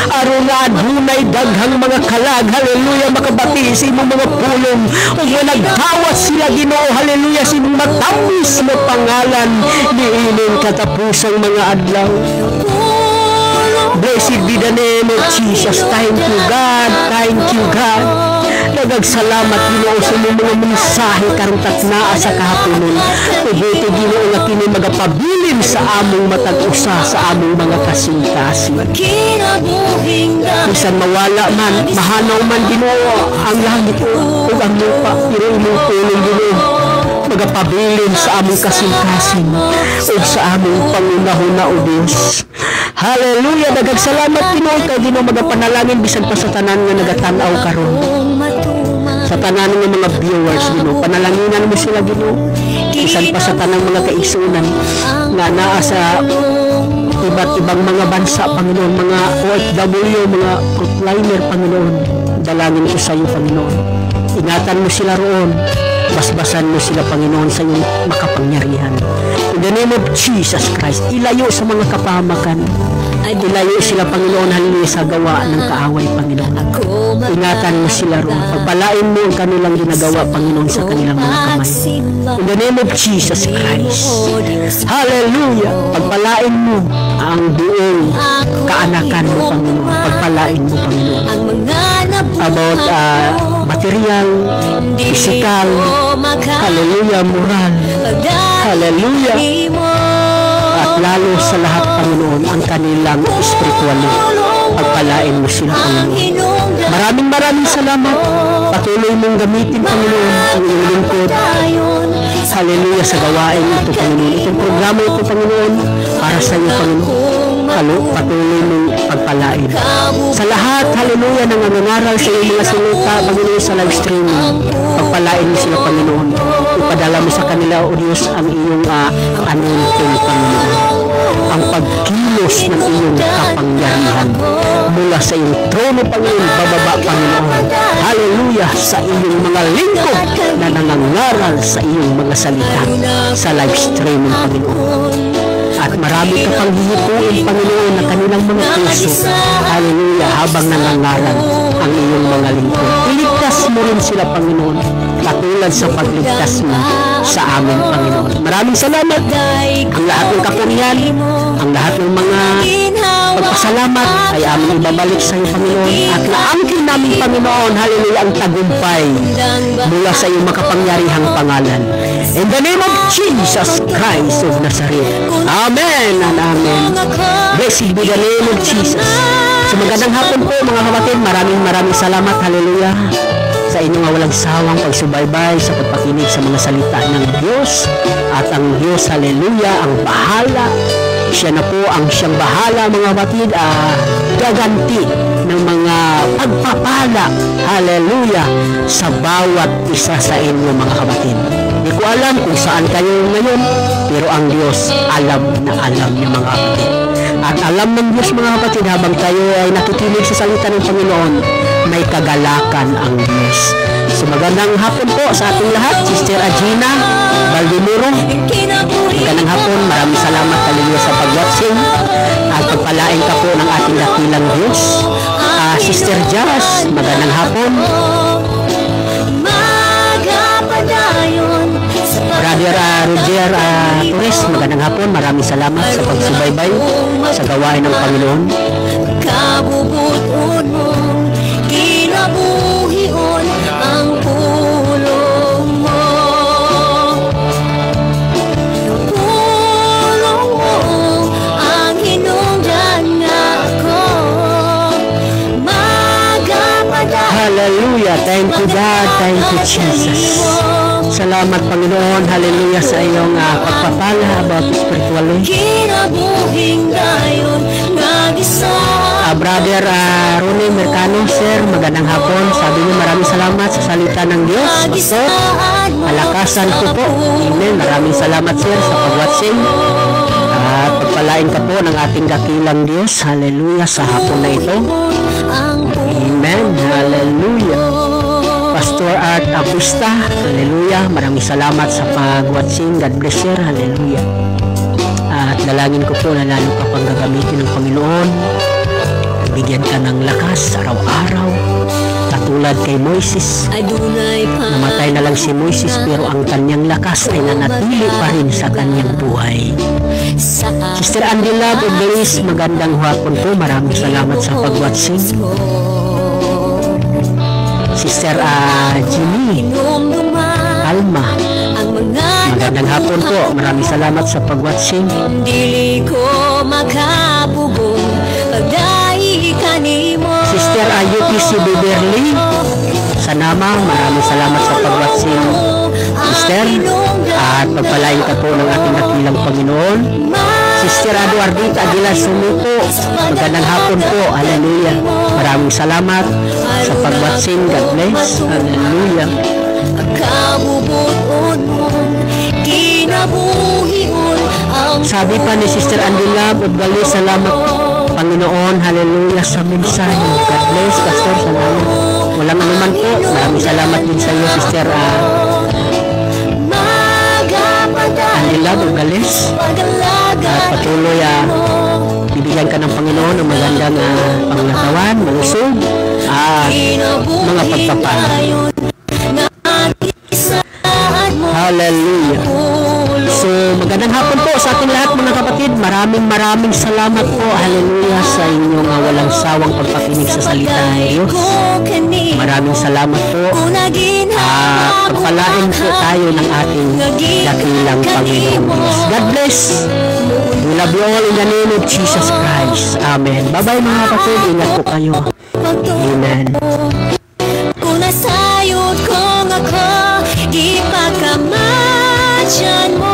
Aron nga adunay daghang mga kalag, haleluya, makabati sa imong mga pulong. O nga nagtawas sila Ginoo, haleluya, sa imong matamis na pangalan niining katapusang mga adlaw. Blessed be the name of Jesus. Thank you God, thank you God. Nagagsalamat Ginoo sa imong mga mensahe karon tatnaa sa kahaponon. Ubuti Ginoo nga kini magapabilin sa among matag usa sa among mga kasintasin. Bisan mawala man, mahanaw man Ginoo ang langit ug ang lupa, pero imong tulong Ginoo magapabilin sa among kasintasin ug sa among pangunahuna o Dios. Hallelujah, nagagsalamat Ginoo kay Ginoo magapanalangin bisan pa sa tanan nga nagatanaw karon. Sa tanan ng mga viewers Ginoo, panalanginan mo sila Ginoo. Bisan pa sa tanang mga kaigsunan nga naa sa iba't ibang mga bansa Panginoon, mga OFW, mga frontliner Panginoon. Dalangin ko sa iyo Panginoon. Ingatan mo sila roon. Basbasan mo sila Panginoon sa iyong makapangyarihan. In the name of Jesus Christ, ilayo sa mga kapahamakan. Ilayo sila Panginoon, haliluya, sa gawa ng kaaway Panginoon. Ingatan mo sila roon. Pagpalain mo ang kanilang ginagawa Panginoon sa kanilang mga kamay. In the name of Jesus Christ. Hallelujah. Pagpalain mo ang buong kaanakan mo Panginoon. Pagpalain mo Panginoon. About material, physical, hallelujah, moral, hallelujah, at lalo sa lahat Panginoon ang kanilang spiritual. Pagpalain mo sila Panginoon. Maraming salamat. Patuloy mong gamitin Panginoon ang iyong lingkod, hallelujah, sa gawain ito Panginoon. Itong programa ito Panginoon para sa iyo Panginoon. Patuloy mong pagpalain sa lahat, hallelujah, nang nangangaral sa iyong mga salita Panginoon sa live streaming. Pagpalain mo sila Panginoon. Ipadala mo sa kanila o Diyos ang iyong anointing Panginoon, ang pagkilos ng iyong kapangyarihan mula sa iyong trono Panginoon, bababa Panginoon, hallelujah, sa iyong mga lingkod na nangangaral sa iyong mga salita sa live streaming Panginoon. At marami ka pang hihipuin Panginoon na kanilang mga puso, hallelujah, habang nangangaral ang iyong mga lingkod. Iligtas mo rin sila Panginoon, katulad sa pagligtas mo sa amin Panginoon. Maraming salamat. Ang lahat ng kapurihan, ang lahat ng mga pagpasalamat ay aming ibabalik sa iyo Panginoon, at naangkin namin Panginoon, hallelujah, ang tagumpay mula sa iyong makapangyarihang pangalan. In the name of Jesus Christ of Nazareth. Amen and amen. Blessed be the name of Jesus. Sa magandang hapon po mga kapatid, maraming salamat, hallelujah, sa inyong walang sawang pagsubaybay sa pagpakinig sa mga salita ng Diyos. At ang Diyos, hallelujah, ang bahala. Siya na po ang siyang bahala mga kapatid, gaganti ng mga pagpapala, hallelujah, sa bawat isa sa inyo mga kapatid. Hindi ko alam kung saan kayo ngayon, pero ang Diyos alam na alam niya mga kapatid. At alam ng Diyos mga kapatid, habang tayo ay nakikinig sa salita ng Panginoon, may kagalakan ang Diyos. So magandang hapon po sa ating lahat, Sister Agina Baldimuro. Magandang hapon, maraming salamat hallelujah sa pag-watching at pagpalain ka po ng ating dakilang Diyos. Sister Jazz, magandang hapon. Brother Roger Torres, magandang hapon, maraming salamat sa pagsubaybay sa gawain ng Panginoon. Kabubuton mo, kinabuhion ang pulong mo. Pulong mo ang hinungdan ako. Hallelujah, thank you God, thank you Jesus. Salamat Panginoon, hallelujah, sa iyong pagpapala about spiritually. Brother Ronnie Mercano, sir, magandang hapon. Sabi niyo maraming salamat sa salita ng Diyos. Pastor, palakasan ko po. Amen. Maraming salamat sir sa pag-watching. At pagpalain ka po ng ating dakilang Diyos. Hallelujah sa hapon na ito. Amen. Hallelujah. Pastor Art Abusta. Hallelujah. Maraming salamat sa pag-watching. God bless you. Hallelujah. At dalangin ko po na lalo ka pang gagamitin ng Panginoon. Bigyan ka ng lakas araw-araw. Katulad kay Moises. Namatay na lang si Moises pero ang kanyang lakas ay nanatili pa rin sa kanyang buhay. Sister Andy Love of Grace, magandang hapon po. Maraming salamat sa pag-watching. Sister Jimmy Alma, magandang hapon po. Maraming salamat sa pag-watching. Dili ko makapugong pagdai kanimo. Sister UPC Beverly Sanama, maraming salamat sa pag-watching. Sister, at pagpalain ka po ng ating dakilang Panginoon. Sister Eduardita Aguilar Sumuko, magandang hapon po. Hallelujah. Maraming salamat sa pag-watching. God bless. Hallelujah. Sabi pa ni Sister Andy Love of Gali, salamat Panginoon. Hallelujah sa mensahe. God bless, Pastor. Salamat. Walang anuman po. Maraming salamat din sa iyo, Sister Andy Love of Galis. At patuloy bibigyan ka ng Panginoon ng magandang pangatawan, malusog at mga pagpapala. Hallelujah. So, magandang hapon po sa ating lahat mga kapatid. Maraming salamat po. Hallelujah sa inyong walang sawang pagpakinig sa salita ng Diyos. Maraming salamat po. Pagpalain po tayo ng ating dakilang Panginoong Diyos. God bless. We love you all in the name of Jesus Christ. Amen. Bye-bye mga kapatid. Ingat po kayo. Amen. Kung nasayod kong ako, di pa ka madyan mo.